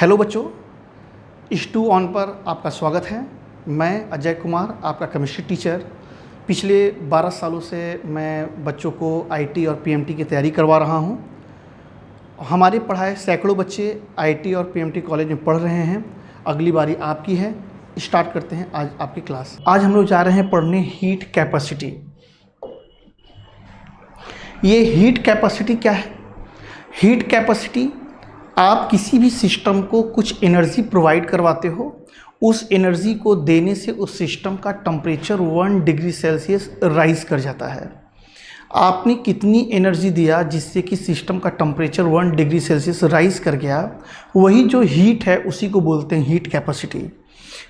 Hello बच्चों, H2 on पर आपका स्वागत है। मैं अजय कुमार, आपका केमिस्ट्री टीचर। पिछले 12 सालों से मैं बच्चों को आईटी और पीएमटी की तैयारी करवा रहा हूं। हमारे पढ़ाए सैकड़ों बच्चे आईटी और पीएमटी कॉलेज में पढ़ रहे हैं। अगली बारी आपकी है। स्टार्ट करते हैं आज आपकी क्लास। आज हम लोग जा रहे हैं पढ़ने हीट कैपेसिटी। ये हीट कैपेसिटी क्या है? हीट कैपेसिटी, आप किसी भी सिस्टम को कुछ एनर्जी प्रोवाइड करवाते हो, उस एनर्जी को देने से उस सिस्टम का टेम्परेचर 1 डिग्री सेल्सियस राइज कर जाता है। आपने कितनी एनर्जी दिया जिससे कि सिस्टम का टेम्परेचर 1 डिग्री सेल्सियस राइज कर गया, वही जो हीट है उसी को बोलते हैं हीट कैपेसिटी।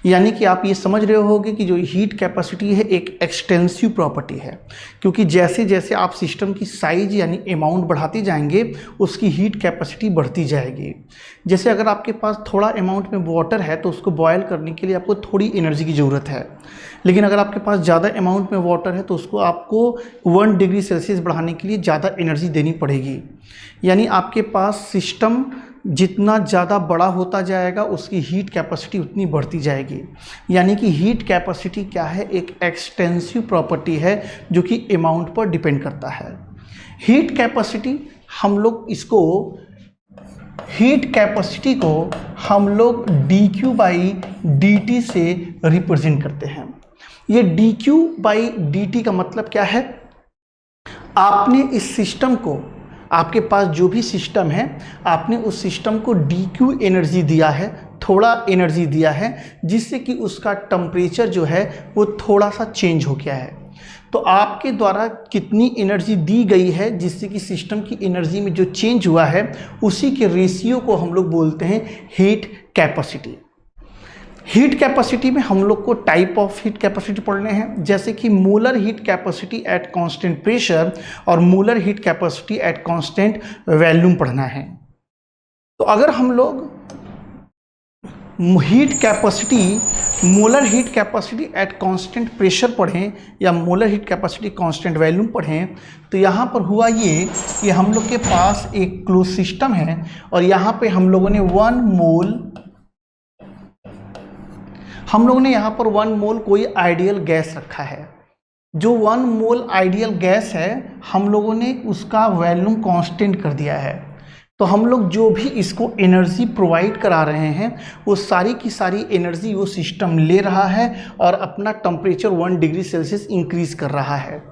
यानी कि आप ये समझ रहे होगे कि जो हीट कैपेसिटी है एक एक्सटेंसिव प्रॉपर्टी है, क्योंकि जैसे जैसे आप सिस्टम की साइज यानी अमाउंट बढ़ाते जाएंगे उसकी हीट कैपेसिटी बढ़ती जाएगी। जैसे अगर आपके पास थोड़ा अमाउंट में वाटर है तो उसको बॉयल करने के लिए आपको थोड़ी एनर्जी की ज़रूरत है, लेकिन अगर आपके पास ज़्यादा अमाउंट में वाटर है तो उसको आपको 1 डिग्री सेल्सियस बढ़ाने के लिए ज़्यादा एनर्जी देनी पड़ेगी। यानी आपके पास सिस्टम जितना ज़्यादा बड़ा होता जाएगा उसकी हीट कैपेसिटी उतनी बढ़ती जाएगी। यानी कि हीट कैपेसिटी क्या है? एक एक्सटेंसिव प्रॉपर्टी है जो कि अमाउंट पर डिपेंड करता है। हीट कैपेसिटी हम लोग dQ/dt से रिप्रेजेंट करते हैं। ये dQ/dt का मतलब क्या है? आपने इस सिस्टम को, आपके पास जो भी सिस्टम है, आपने उस सिस्टम को dQ एनर्जी दिया है, थोड़ा एनर्जी दिया है, जिससे कि उसका टेम्परेचर जो है वो थोड़ा सा चेंज हो गया है। तो आपके द्वारा कितनी एनर्जी दी गई है जिससे कि सिस्टम की एनर्जी में जो चेंज हुआ है उसी के रेशियो को हम लोग बोलते हैं हीट कैपेसिटी। हीट कैपेसिटी में हम लोग को टाइप ऑफ हीट कैपेसिटी पढ़ने हैं, जैसे कि molar heat capacity at constant pressure और molar heat capacity at constant volume पढ़ना है। तो अगर हम लोग molar heat capacity at constant pressure पढ़ें या molar heat capacity constant volume पढ़ें, तो यहाँ पर हुआ ये कि हम लोग के पास एक क्लोज सिस्टम है और यहाँ पे हम लोगों ने 1 मोल कोई आइडियल गैस रखा है। जो 1 मोल आइडियल गैस है हम लोगों ने उसका वॉल्यूम कांस्टेंट कर दिया है। तो हम लोग जो भी इसको एनर्जी प्रोवाइड करा रहे हैं वो सारी की सारी एनर्जी वो सिस्टम ले रहा है और अपना टेम्परेचर 1 डिग्री सेल्सियस इंक्रीज कर रहा है।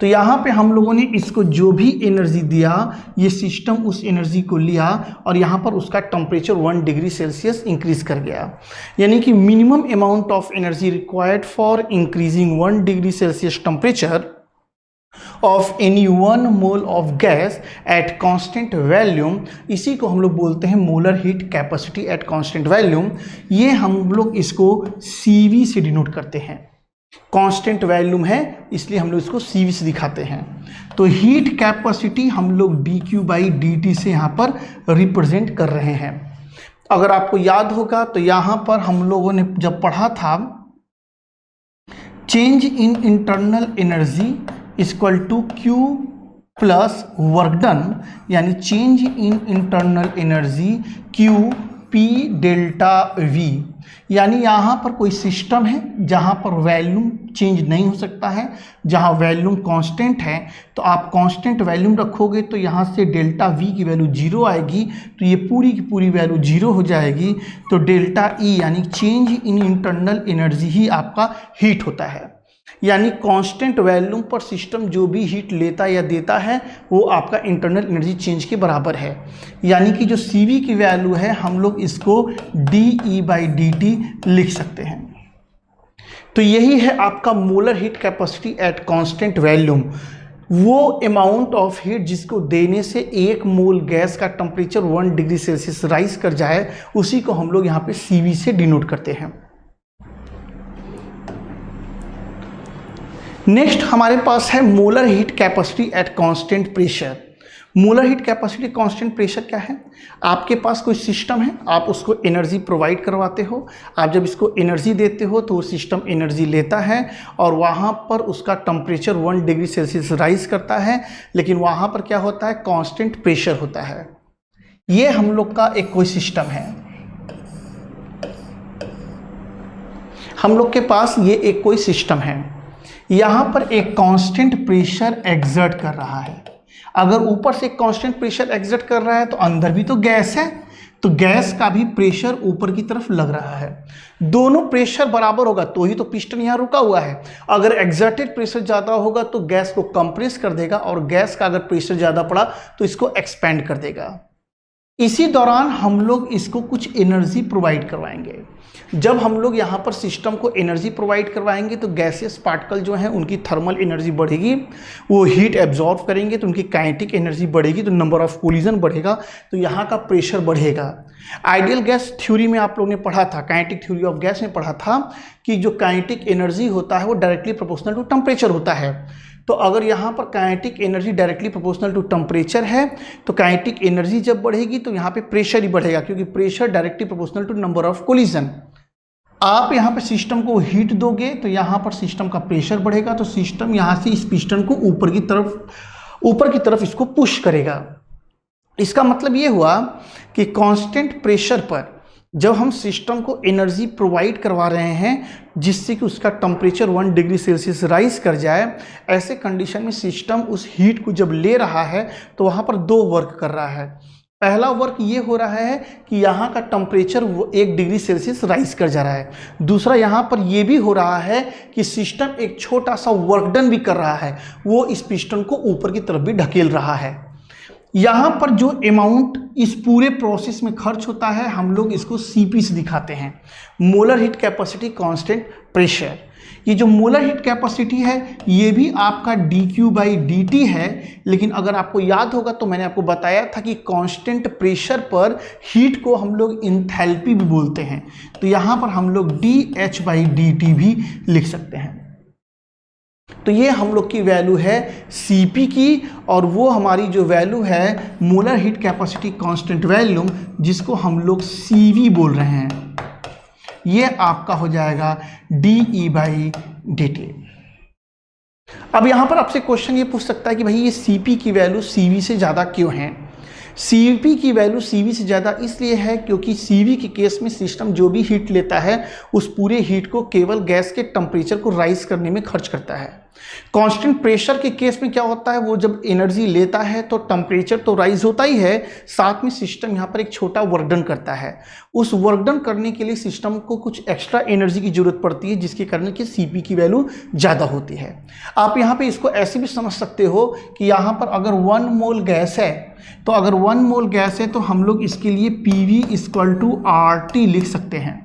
तो यहाँ पे हम लोगों ने इसको जो भी एनर्जी दिया, ये सिस्टम उस एनर्जी को लिया और यहाँ पर उसका टेम्परेचर 1 डिग्री सेल्सियस इंक्रीज कर गया। यानी कि minimum amount of energy required for increasing 1 degree Celsius temperature of any 1 mole of gas at constant volume, इसी को हम लोग बोलते हैं molar heat capacity at constant volume. ये हम लोग इसको CV से डिनोट करते हैं। कांस्टेंट वॉल्यूम है इसलिए हम लोग इसको CV से दिखाते हैं। तो हीट कैपेसिटी हम लोग dQ/dt से यहाँ पर रिप्रेजेंट कर रहे हैं। अगर आपको याद होगा तो यहाँ पर हम लोगों ने जब पढ़ा था change in internal energy equal to Q plus work done, यानी change in internal energy Q P delta V। यानी यहाँ पर कोई सिस्टम है जहाँ पर वॉल्यूम चेंज नहीं हो सकता है, जहाँ वॉल्यूम कांस्टेंट है, तो आप कांस्टेंट वॉल्यूम रखोगे तो यहाँ से डेल्टा V की वैल्यू 0 आएगी, तो ये पूरी की पूरी वैल्यू 0 हो जाएगी। तो डेल्टा E यानी चेंज इन इंटरनल एनर्जी ही आपका हीट होता है। यानी कांस्टेंट वॉल्यूम पर सिस्टम जो भी हीट लेता या देता है वो आपका इंटरनल एनर्जी चेंज के बराबर है। यानी कि जो CV की वैल्यू है हम लोग इसको dE/dt लिख सकते हैं। तो यही है आपका molar heat capacity at constant volume. वो अमाउंट ऑफ हीट जिसको देने से 1 मोल गैस का टेम्परेचर 1 डिग्री सेल्सियस राइज कर जाए, उसी को हम लोग यहाँ पे CV से डिनोट करते हैं। नेक्स्ट हमारे पास है molar heat capacity at constant pressure. Molar heat capacity constant pressure क्या है? आपके पास कोई सिस्टम है, आप उसको एनर्जी प्रोवाइड करवाते हो। आप जब इसको एनर्जी देते हो तो वो सिस्टम एनर्जी लेता है और वहाँ पर उसका टेम्परेचर 1 डिग्री सेल्सियस राइज करता है, लेकिन वहाँ पर क्या होता है? कांस्टेंट प्रेशर होता है। ये हम लोग का एक कोई सिस्टम है। हम लोग के पास ये एक कोई सिस्टम है, यहाँ पर एक कांस्टेंट प्रेशर एग्जर्ट कर रहा है। अगर ऊपर से एक कांस्टेंट प्रेशर एग्जर्ट कर रहा है तो अंदर भी तो गैस है, तो गैस का भी प्रेशर ऊपर की तरफ लग रहा है। दोनों प्रेशर बराबर होगा तो ही तो पिस्टन यहाँ रुका हुआ है। अगर एग्जर्टेड प्रेशर ज़्यादा होगा तो गैस को कंप्रेस कर देगा, और गैस का अगर प्रेशर ज़्यादा पड़ा तो इसको एक्सपेंड कर देगा। इसी दौरान हम लोग इसको कुछ एनर्जी प्रोवाइड करवाएंगे। जब हम लोग यहाँ पर सिस्टम को एनर्जी प्रोवाइड करवाएंगे तो गैसियस पार्टिकल जो हैं उनकी थर्मल एनर्जी बढ़ेगी, वो हीट एब्जॉर्ब करेंगे तो उनकी काइनेटिक एनर्जी बढ़ेगी, तो नंबर ऑफ कोलिजन बढ़ेगा, तो यहाँ का प्रेशर बढ़ेगा। आइडियल गैस थ्योरी में आप लोगों ने पढ़ा था, काइनेटिक थ्योरी ऑफ गैस में पढ़ा था कि जो काइनेटिक एनर्जी होता है वो डायरेक्टली प्रोपोर्शनल टू टेम्परेचर होता है। तो अगर यहाँ पर kinetic energy directly proportional to temperature है तो काइनेटिक एनर्जी जब बढ़ेगी तो यहाँ पे प्रेशर ही बढ़ेगा, क्योंकि pressure directly proportional to number of collision. आप यहाँ पे सिस्टम को हीट दोगे तो यहाँ पर सिस्टम का प्रेशर बढ़ेगा, तो सिस्टम यहाँ से इस पिस्टन को ऊपर की तरफ इसको पुश करेगा। इसका मतलब ये हुआ कि कांस्टेंट प्रेशर पर जब हम सिस्टम को एनर्जी प्रोवाइड करवा रहे हैं जिससे कि उसका टेम्परेचर 1 डिग्री सेल्सियस राइज कर जाए, ऐसे कंडीशन में सिस्टम उस हीट को जब ले रहा है तो वहाँ पर दो वर्क कर रहा है। पहला वर्क ये हो रहा है कि यहाँ का टेम्परेचर 1 डिग्री सेल्सियस राइज कर जा रहा है। दूसरा यहाँ पर ये भी हो रहा है कि सिस्टम एक छोटा सा वर्क डन भी कर रहा है, वो इस पिस्टन को ऊपर की तरफ भी ढकेल रहा है। यहाँ पर जो अमाउंट इस पूरे प्रोसेस में खर्च होता है हम लोग इसको CP से दिखाते हैं, molar heat capacity constant pressure. ये जो मोलर हीट कैपेसिटी है ये भी आपका dQ/dt है, लेकिन अगर आपको याद होगा तो मैंने आपको बताया था कि कांस्टेंट प्रेशर पर हीट को हम लोग इंथैल्पी भी बोलते हैं, तो यहाँ पर हम लोग dH/dt भी लिख सकते हैं। तो ये हम लोग की वैल्यू है Cp की, और वो हमारी जो वैल्यू है molar heat capacity constant volume, जिसको हम लोग Cv बोल रहे हैं, ये आपका हो जाएगा dE/dt। अब यहाँ पर आपसे क्वेश्चन ये पूछ सकता है कि भाई ये Cp की वैल्यू Cv से ज़्यादा क्यों है। Cp की वैल्यू Cv से ज़्यादा इसलिए है क्योंकि Cv के केस में सिस्टम जो भी हीट लेता है उस पूरे हीट को केवल गैस के टेम्परेचर को राइज करने में खर्च करता है। कांस्टेंट प्रेशर के केस में क्या होता है, वो जब एनर्जी लेता है तो टेम्परेचर तो राइज होता ही है, साथ में सिस्टम यहाँ पर एक छोटा वर्क डन करता है। उस वर्क डन करने के लिए सिस्टम को कुछ एक्स्ट्रा एनर्जी की जरूरत पड़ती है, जिसके कारण कि Cp की वैल्यू ज़्यादा होती है। आप यहाँ पे इसको ऐसे भी समझ सकते हो कि यहाँ पर अगर 1 मोल गैस है तो अगर 1 मोल गैस है तो हम लोग इसके लिए PV = RT लिख सकते हैं।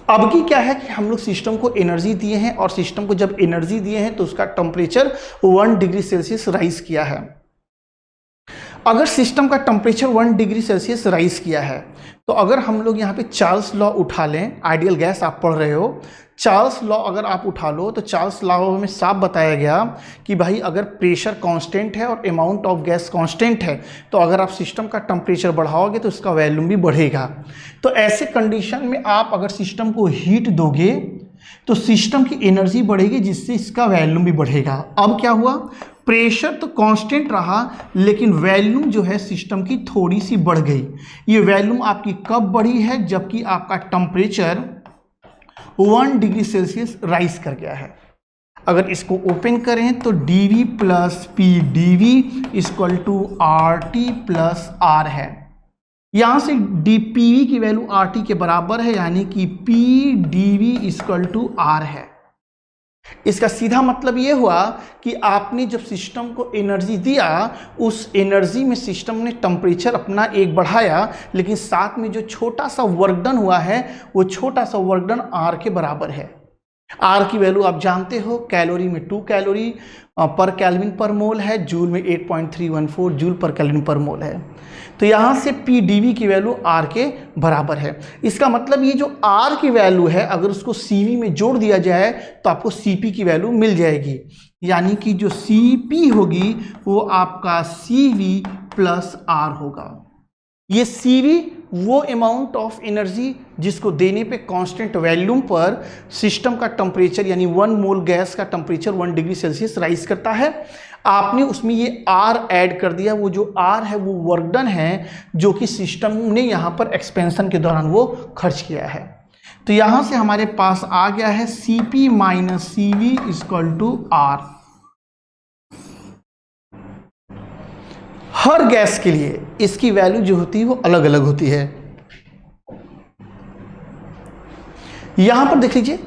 अब की क्या है कि हम लोग सिस्टम को एनर्जी दिए हैं, और सिस्टम को जब एनर्जी दिए हैं तो उसका टेम्परेचर 1 डिग्री सेल्सियस राइज किया है। अगर सिस्टम का टेम्परेचर 1 डिग्री सेल्सियस राइज किया है तो अगर हम लोग यहाँ पे चार्ल्स लॉ उठा लें, आइडियल गैस आप पढ़ रहे हो, चार्ल्स लॉ अगर आप उठा लो तो चार्ल्स लॉ में साफ बताया गया कि भाई अगर प्रेशर कांस्टेंट है और अमाउंट ऑफ गैस कांस्टेंट है तो अगर आप सिस्टम का टेम्परेचर बढ़ाओगे तो उसका वैल्यूम भी बढ़ेगा। तो ऐसे कंडीशन में आप अगर सिस्टम को हीट दोगे तो सिस्टम की एनर्जी बढ़ेगी, जिससे इसका वैल्यूम भी बढ़ेगा। अब क्या हुआ, प्रेशर तो कांस्टेंट रहा लेकिन वैल्यूम जो है सिस्टम की थोड़ी सी बढ़ गई। ये वैल्यूम आपकी कब बढ़ी है, जबकि आपका टेम्परेचर 1 डिग्री सेल्सियस राइज कर गया है। अगर इसको ओपन करें तो dV + PdV = RT + R है। यहाँ से PV की वैल्यू RT के बराबर है, यानी कि PdV = R है। इसका सीधा मतलब ये हुआ कि आपने जब सिस्टम को एनर्जी दिया, उस एनर्जी में सिस्टम ने टेम्परेचर अपना एक बढ़ाया, लेकिन साथ में जो छोटा सा वर्क डन हुआ है वो छोटा सा वर्क डन R के बराबर है। R की वैल्यू आप जानते हो, कैलोरी में 2 कैलोरी पर केल्विन पर मोल है, जूल में 8.314 जूल पर केल्विन पर मोल है। तो यहाँ से PdV की वैल्यू R के बराबर है। इसका मतलब ये जो R की वैल्यू है अगर उसको CV में जोड़ दिया जाए तो आपको Cp की वैल्यू मिल जाएगी, यानी कि जो Cp होगी वो आपका CV + R होगा। ये CV वो अमाउंट ऑफ एनर्जी जिसको देने पे कांस्टेंट वैल्यूम पर सिस्टम का टेम्परेचर यानी 1 मोल गैस का टेम्परेचर 1 डिग्री सेल्सियस राइज करता है। आपने उसमें ये R ऐड कर दिया, वो जो R है वो वर्क डन है जो कि सिस्टम ने यहाँ पर एक्सपेंशन के दौरान वो खर्च किया है। तो यहां से हमारे पास आ गया है Cp minus Cv equal to R। हर गैस के लिए इसकी वैल्यू जो होती है वो अलग अलग होती है। यहां पर देख लीजिए,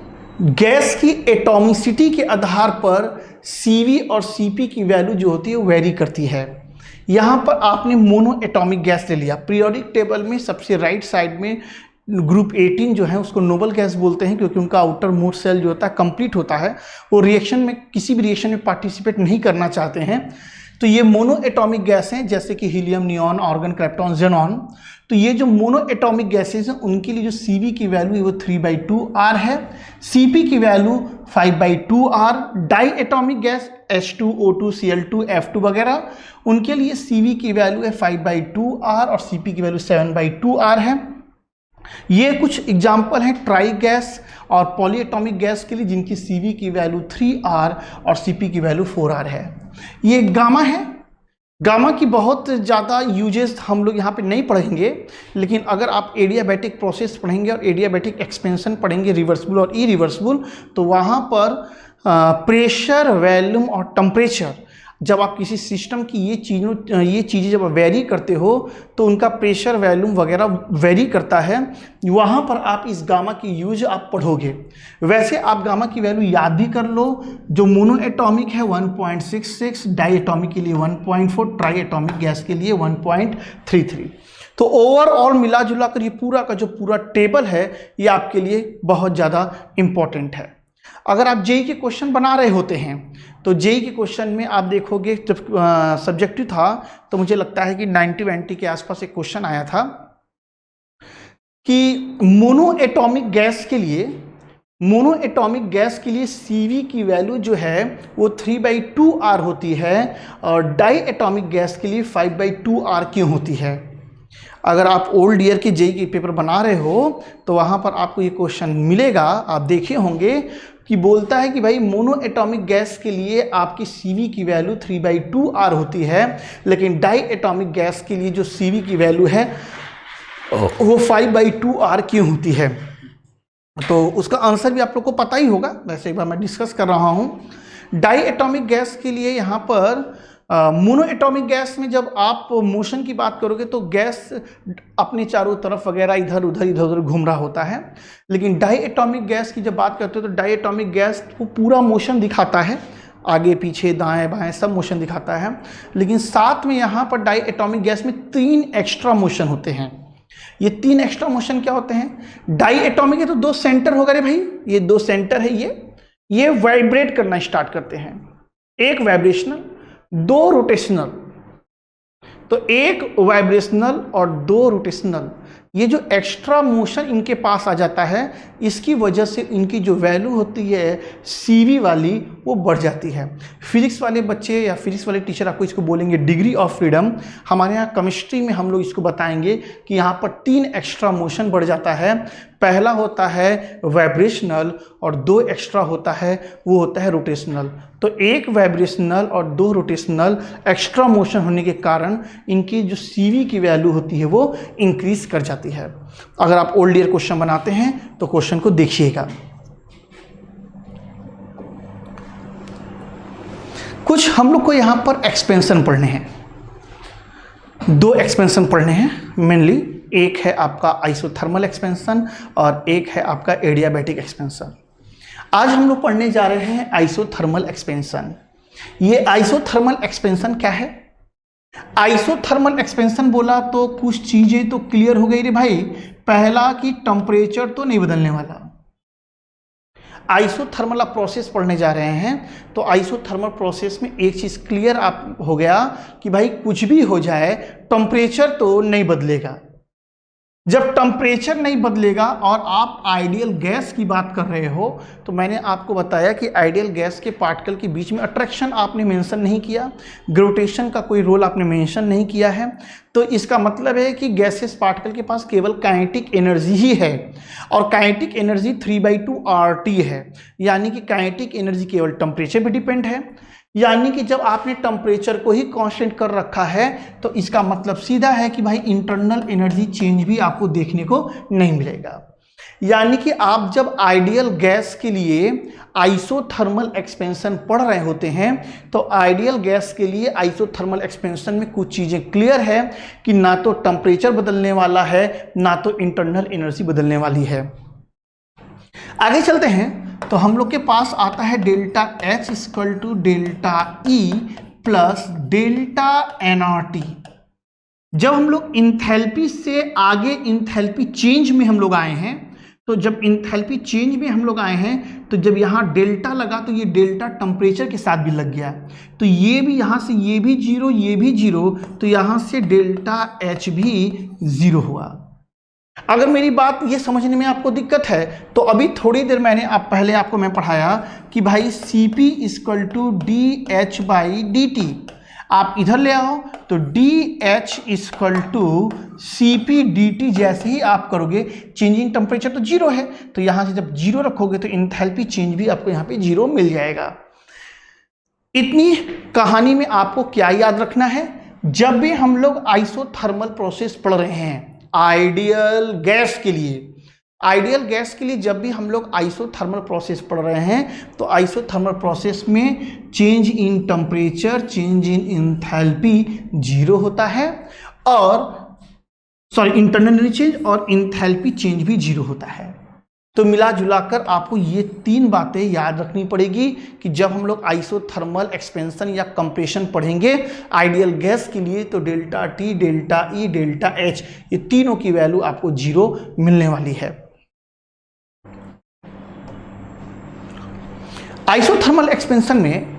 गैस की एटॉमिसिटी के आधार पर Cv और Cp की वैल्यू जो होती है वो वेरी करती है। यहां पर आपने मोनो एटॉमिक गैस ले लिया। पीरियोडिक टेबल में सबसे राइट साइड में ग्रुप 18 जो है उसको नोबल गैस बोलते हैं, क्योंकि उनका आउटर मोस्ट शेल जो होता है कंप्लीट होता है, वो रिएक्शन में किसी भी रिएक्शन में पार्टिसिपेट नहीं करना चाहते हैं। तो ये मोनो एटॉमिक गैस हैं, जैसे कि helium, neon, argon, krypton, xenon. तो ये जो मोनो एटॉमिक गैसेज हैं उनके लिए जो Cv की वैल्यू है वो 3/2R है, Cp की value 5/2R। Die atomic gas H2O2 Cl2 F2 वगैरह, उनके लिए Cv की वैल्यू है 5/2R और Cp की वैल्यू 7/2R है। ये कुछ एग्जाम्पल हैं ट्राई गैस और पॉली एटॉमिक गैस के लिए, जिनकी Cv की वैल्यू 3R और Cp की वैल्यू 4R है। ये गामा है। गामा की बहुत ज़्यादा यूजेस हम लोग यहाँ पे नहीं पढ़ेंगे, लेकिन अगर आप एडियाबैटिक प्रोसेस पढ़ेंगे और एडियाबैटिक एक्सपेंशन पढ़ेंगे, रिवर्सिबल और इरिवर्सिबल, तो वहाँ पर प्रेशर, वॉल्यूम और टेम्परेचर, जब आप किसी सिस्टम की ये चीज़ें जब वेरी करते हो तो उनका प्रेशर, वॉल्यूम वगैरह वेरी करता है। वहाँ पर आप इस गामा की यूज आप पढ़ोगे। वैसे आप गामा की वैल्यू याद भी कर लो। जो मोनो एटॉमिक है 1.66, डाई एटॉमिक के लिए 1.4, ट्राई एटॉमिक गैस के लिए 1.33। तो ओवरऑल मिला जुला कर ये पूरा का जो पूरा टेबल है ये आपके लिए बहुत ज़्यादा इम्पॉर्टेंट है। अगर आप जेई के क्वेश्चन बना रहे होते हैं तो जेई के क्वेश्चन में आप देखोगे, जब सब्जेक्टिव था तो मुझे लगता है कि 90 के आसपास एक क्वेश्चन आया था कि मोनो एटॉमिक गैस के लिए Cv की वैल्यू जो है वो 3/2R होती है और डाई एटॉमिक गैस के लिए 5/2R क्यों होती है। अगर आप ओल्ड ईयर के जेई के पेपर बना रहे हो तो वहाँ पर आपको ये क्वेश्चन मिलेगा। आप देखे होंगे कि बोलता है कि भाई मोनो एटॉमिक गैस के लिए आपकी Cv की वैल्यू 3/2R होती है, लेकिन डाई एटॉमिक गैस के लिए जो Cv की वैल्यू है वो 5/2R क्यों होती है। तो उसका आंसर भी आप लोग को पता ही होगा, वैसे एक बार मैं डिस्कस कर रहा हूँ। डाई एटॉमिक गैस के लिए यहाँ पर मोनो एटॉमिक गैस में जब आप मोशन की बात करोगे तो गैस अपने चारों तरफ वगैरह इधर उधर घूम रहा होता है, लेकिन डाई एटॉमिक गैस की जब बात करते हो तो डाई एटॉमिक गैस वो पूरा मोशन दिखाता है, आगे पीछे दाएं बाएं सब मोशन दिखाता है। लेकिन साथ में यहाँ पर डाई एटॉमिक गैस में 3 एक्स्ट्रा मोशन होते हैं। ये 3 एक्स्ट्रा मोशन क्या होते हैं? डाई एटॉमिक है तो 2 सेंटर होगा रे भाई, ये 2 सेंटर है, ये वाइब्रेट करना स्टार्ट करते हैं। एक वाइब्रेशनल, 2 रोटेशनल। तो एक वाइब्रेशनल और 2 रोटेशनल, ये जो एक्स्ट्रा मोशन इनके पास आ जाता है, इसकी वजह से इनकी जो वैल्यू होती है Cv वाली वो बढ़ जाती है। फिजिक्स वाले बच्चे या फिजिक्स वाले टीचर आपको इसको बोलेंगे डिग्री ऑफ फ्रीडम। हमारे यहाँ केमिस्ट्री में हम लोग इसको बताएंगे कि यहाँ पर 3 एक्स्ट्रा मोशन बढ़ जाता है। पहला होता है वाइब्रेशनल और 2 एक्स्ट्रा होता है वो होता है रोटेशनल। तो एक वाइब्रेशनल और 2 रोटेशनल एक्स्ट्रा मोशन होने के कारण इनकी जो Cv की वैल्यू होती है वो इंक्रीज कर जाती है। अगर आप ओल्ड ईयर क्वेश्चन बनाते हैं तो क्वेश्चन को देखिएगा। कुछ हम लोग को यहाँ पर एक्सपेंशन पढ़ने हैं, 2 एक्सपेंशन पढ़ने हैं मेनली। एक है आपका आइसोथर्मल एक्सपेंशन और एक है आपका एडियाबैटिक एक्सपेंशन। आज हम लोग पढ़ने जा रहे हैं आइसोथर्मल एक्सपेंशन। ये आइसोथर्मल एक्सपेंशन क्या है? आइसोथर्मल एक्सपेंशन बोला तो कुछ चीजें तो क्लियर हो गई रे भाई। पहला कि टेम्परेचर तो नहीं बदलने वाला। आइसोथर्मल आप प्रोसेस पढ़ने जा रहे हैं तो आइसोथर्मल प्रोसेस में एक चीज क्लियर आप हो गया कि भाई कुछ भी हो जाए टेम्परेचर तो नहीं बदलेगा। जब टेम्परेचर नहीं बदलेगा और आप आइडियल गैस की बात कर रहे हो तो मैंने आपको बताया कि आइडियल गैस के पार्टिकल के बीच में अट्रैक्शन आपने मेंशन नहीं किया, ग्रेविटेशन का कोई रोल आपने मेंशन नहीं किया है। तो इसका मतलब है कि गैसेस पार्टिकल के पास केवल काइनेटिक एनर्जी ही है और काइनेटिक एनर्जी 3/2RT है, यानी कि काइनेटिक एनर्जी केवल टेम्परेचर पे डिपेंड है। यानी कि जब आपने टेम्परेचर को ही कांस्टेंट कर रखा है तो इसका मतलब सीधा है कि भाई इंटरनल एनर्जी चेंज भी आपको देखने को नहीं मिलेगा। यानी कि आप जब आइडियल गैस के लिए आइसोथर्मल एक्सपेंशन पढ़ रहे होते हैं तो आइडियल गैस के लिए आइसोथर्मल एक्सपेंशन में कुछ चीज़ें क्लियर है कि ना तो टेम्परेचर बदलने वाला है, ना तो इंटरनल एनर्जी बदलने वाली है। आगे चलते हैं तो हम लोग के पास आता है delta H equal to delta E plus delta nRT। जब हम लोग इंथैल्पी से आगे इंथैल्पी चेंज में हम लोग आए हैं, तो जब इंथैल्पी चेंज में हम लोग आए हैं तो जब यहाँ डेल्टा लगा तो ये डेल्टा टेम्परेचर के साथ भी लग गया, तो ये भी यहाँ से ये भी जीरो, ये भी जीरो, तो यहाँ से डेल्टा H भी जीरो हुआ। अगर मेरी बात ये समझने में आपको दिक्कत है तो अभी थोड़ी देर पहले आपको मैं पढ़ाया कि भाई Cp equal to dH by dt, आप इधर ले आओ तो dH equal to Cp dt, जैसे ही आप करोगे चेंजिंग टेम्परेचर तो जीरो है, तो यहाँ से जब जीरो रखोगे तो इंथैल्पी चेंज भी आपको यहाँ पे जीरो मिल जाएगा। इतनी कहानी में आपको क्या याद रखना है, जब भी हम लोग आइसोथर्मल प्रोसेस पढ़ रहे हैं आइडियल गैस के लिए, जब भी हम लोग आइसोथर्मल प्रोसेस पढ़ रहे हैं तो आइसोथर्मल प्रोसेस में change in temperature, change in enthalpy zero होता है, और इंटरनल एनर्जी चेंज और इंथैल्पी चेंज भी जीरो होता है। तो मिला जुलाकर आपको ये तीन बातें याद रखनी पड़ेगी कि जब हम लोग आइसोथर्मल एक्सपेंशन या कंप्रेशन पढ़ेंगे आइडियल गैस के लिए तो delta T, delta E, delta H, ये तीनों की वैल्यू आपको जीरो मिलने वाली है। आइसोथर्मल एक्सपेंशन में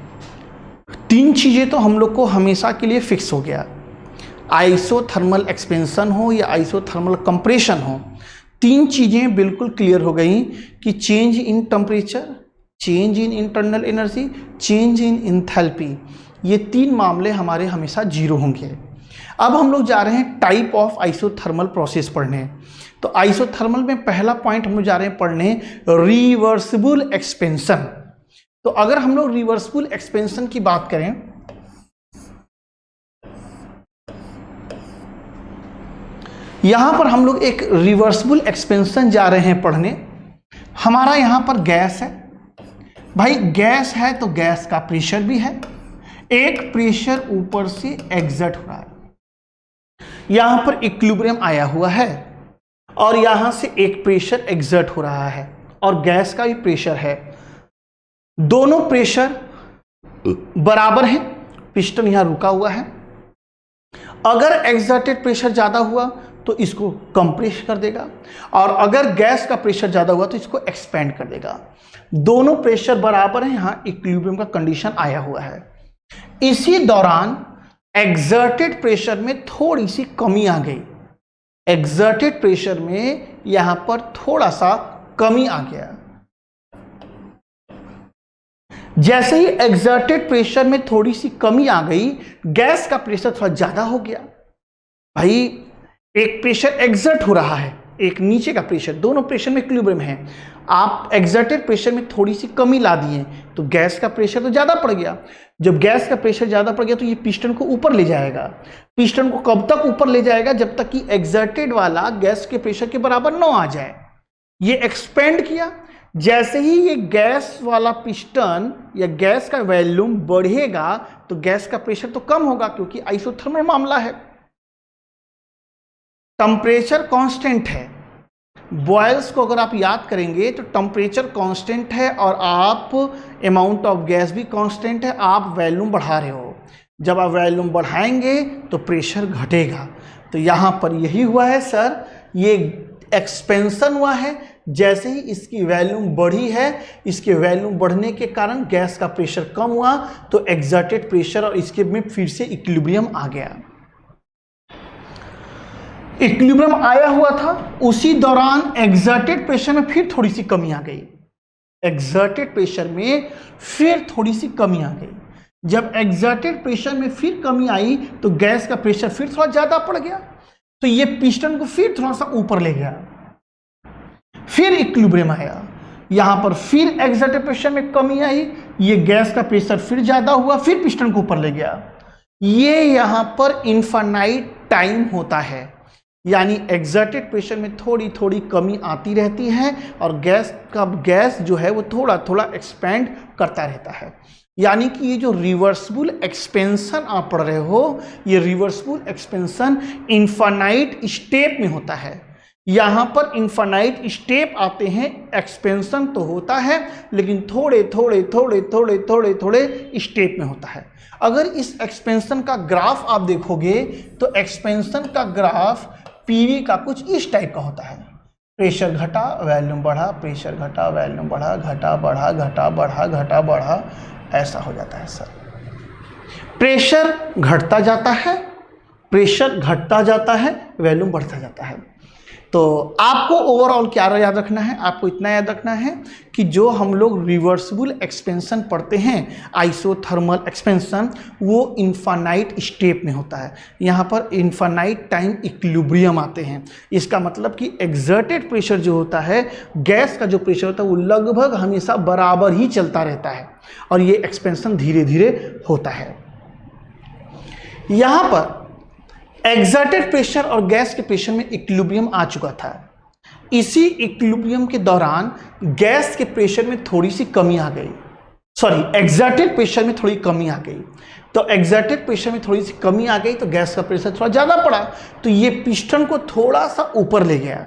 तीन चीजें तो हम लोग को हमेशा के लिए फिक्स हो गया, आइसोथर्मल एक्सपेंशन हो या आइसोथर्मल कंप्रेशन हो, तीन चीजें बिल्कुल क्लियर हो गई कि change in temperature, change in internal energy, change in enthalpy, ये तीन मामले हमारे हमेशा जीरो होंगे। अब हम लोग जा रहे हैं टाइप ऑफ आइसोथर्मल प्रोसेस पढ़ने। तो आइसोथर्मल में पहला पॉइंट हम लोग जा रहे हैं पढ़ने रिवर्सिबल एक्सपेंशन। तो अगर हम लोग रिवर्सिबल एक्सपेंशन की बात करें यहां पर हम लोग एक रिवर्सिबल एक्सपेंशन जा रहे हैं पढ़ने। हमारा यहां पर गैस है, भाई गैस है तो गैस का प्रेशर भी है, एक प्रेशर ऊपर से एग्जर्ट हो रहा है, यहां पर इक्विलिब्रियम आया हुआ है और यहां से एक प्रेशर एग्जर्ट हो रहा है और गैस का भी प्रेशर है, दोनों प्रेशर बराबर हैं, पिस्टन यहां रुका हुआ है। अगर एग्जर्टेड प्रेशर ज्यादा हुआ तो इसको कंप्रेस कर देगा और अगर गैस का प्रेशर ज्यादा हुआ तो इसको एक्सपेंड कर देगा। दोनों प्रेशर बराबर हैं, यहां इक्विलिब्रियम का कंडीशन आया हुआ है। इसी दौरान एग्जर्टेड प्रेशर में थोड़ी सी कमी आ गई, एग्जर्टेड प्रेशर में यहां पर थोड़ा सा कमी आ गया। जैसे ही एग्जर्टेड प्रेशर में थोड़ी सी कमी आ गई, गैस का प्रेशर थोड़ा ज्यादा हो गया। भाई एक प्रेशर एग्जर्ट हो रहा है, एक नीचे का प्रेशर, दोनों प्रेशर में इक्विलिब्रियम है, आप एग्जर्टेड प्रेशर में थोड़ी सी कमी ला दिए तो गैस का प्रेशर तो ज्यादा पड़ गया। जब गैस का प्रेशर ज्यादा पड़ गया तो ये पिस्टन को ऊपर ले जाएगा। पिस्टन को कब तक ऊपर ले जाएगा? जब तक कि एग्जर्टेड वाला गैस के प्रेशर के बराबर न आ जाए। ये एक्सपेंड किया, जैसे ही ये गैस वाला पिस्टन या गैस का वॉल्यूम बढ़ेगा तो गैस का प्रेशर तो कम होगा क्योंकि आइसोथर्मल मामला है। टेम्परेचर कांस्टेंट है, बॉयल्स को अगर आप याद करेंगे तो टेम्परेचर कांस्टेंट है और आप अमाउंट ऑफ गैस भी कांस्टेंट है, आप वॉल्यूम बढ़ा रहे हो। जब आप वॉल्यूम बढ़ाएंगे तो प्रेशर घटेगा। तो यहाँ पर यही हुआ है सर, ये एक्सपेंशन हुआ है। जैसे ही इसकी वॉल्यूम बढ़ी है, इसके वॉल्यूम बढ़ने के कारण गैस का प्रेशर कम हुआ तो एग्जर्टेड प्रेशर और इसके में फिर से इक्विलिब्रियम आ गया। इक्विलिब्रियम आया हुआ था, उसी दौरान एग्जर्टेड प्रेशर में फिर थोड़ी सी कमी आ गई, एग्जर्टेड प्रेशर में फिर थोड़ी सी कमी आ गई। जब एग्जर्टेड प्रेशर में फिर कमी आई तो गैस का प्रेशर फिर थोड़ा ज्यादा पड़ गया, तो ये पिस्टन को फिर थोड़ा सा ऊपर ले गया, फिर इक्विलिब्रियम आया। यहां पर फिर एग्जर्टेड प्रेशर में कमी आई, ये गैस का प्रेशर फिर ज्यादा हुआ, फिर पिस्टन को ऊपर ले गया। ये यहां पर इनफाइनाइट टाइम होता है। यानी एक्सर्टेड प्रेशर में थोड़ी थोड़ी कमी आती रहती है और गैस जो है वो थोड़ा थोड़ा एक्सपेंड करता रहता है। यानी कि ये जो रिवर्सिबल एक्सपेंशन आप पढ़ रहे हो, ये रिवर्सिबल एक्सपेंशन इनफाइनाइट स्टेप में होता है। यहाँ पर इनफाइनाइट स्टेप आते हैं, एक्सपेंशन तो होता है लेकिन थोड़े थोड़े थोड़े थोड़े थोड़े थोड़े स्टेप में होता है। अगर इस एक्सपेंशन का ग्राफ आप देखोगे तो एक्सपेंशन का ग्राफ पीवी का कुछ इस टाइप का होता है। प्रेशर घटा, वॉल्यूम बढ़ा, प्रेशर घटा, वॉल्यूम बढ़ा, घटा बढ़ा, घटा बढ़ा, घटा बढ़ा, ऐसा हो जाता है सर। प्रेशर घटता जाता है, प्रेशर घटता जाता है, वॉल्यूम बढ़ता जाता है। तो आपको ओवरऑल क्या याद रखना है, आपको इतना याद रखना है कि जो हम लोग रिवर्सिबल एक्सपेंशन पढ़ते हैं, आइसोथर्मल एक्सपेंशन, वो इनफाइनाइट स्टेप में होता है। यहाँ पर इनफाइनाइट टाइम इक्विलिब्रियम आते हैं। इसका मतलब कि एक्सर्टेड प्रेशर जो होता है, गैस का जो प्रेशर होता है वो लगभग हमेशा बराबर ही चलता रहता है और ये एक्सपेंशन धीरे धीरे होता है। यहाँ पर एक्सर्टेड प्रेशर और गैस के प्रेशर में इक्विलिब्रियम आ चुका था। इसी इक्विलिब्रियम के दौरान गैस के प्रेशर में थोड़ी सी कमी आ गई, एक्सर्टेड प्रेशर में थोड़ी कमी आ गई। तो एक्सर्टेड प्रेशर में थोड़ी सी कमी आ गई तो गैस का प्रेशर थोड़ा ज़्यादा पड़ा, तो ये पिस्टन को थोड़ा सा ऊपर ले गया।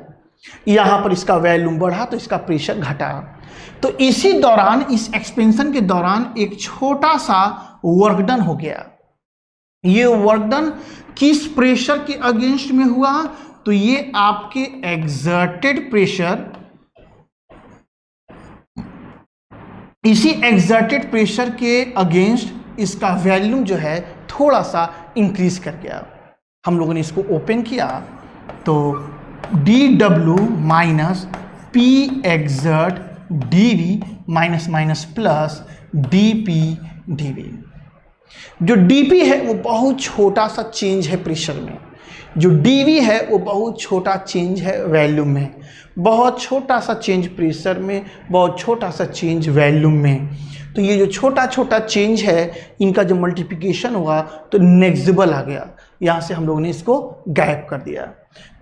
यहाँ पर इसका वॉल्यूम बढ़ा तो इसका प्रेशर घटा। तो इसी दौरान, इस एक्सपेंशन के दौरान एक छोटा सा वर्क डन हो गया। ये वर्क डन किस प्रेशर के अगेंस्ट में हुआ? तो ये आपके एक्सर्टेड प्रेशर, इसी एक्सर्टेड प्रेशर के अगेंस्ट इसका वॉल्यूम जो है थोड़ा सा इंक्रीज कर गया। हम लोगों ने इसको ओपन किया तो dW minus P exert dV minus minus plus dP dV। जो dP है वो बहुत छोटा सा चेंज है प्रेशर में, जो dV है वो बहुत छोटा चेंज है वॉल्यूम में, बहुत छोटा सा चेंज प्रेशर में, बहुत छोटा सा चेंज वॉल्यूम में। तो ये जो छोटा छोटा चेंज है, इनका जो मल्टीप्लिकेशन हुआ तो नेग्लिजिबल आ गया। यहाँ से हम लोगों ने इसको गायब कर दिया।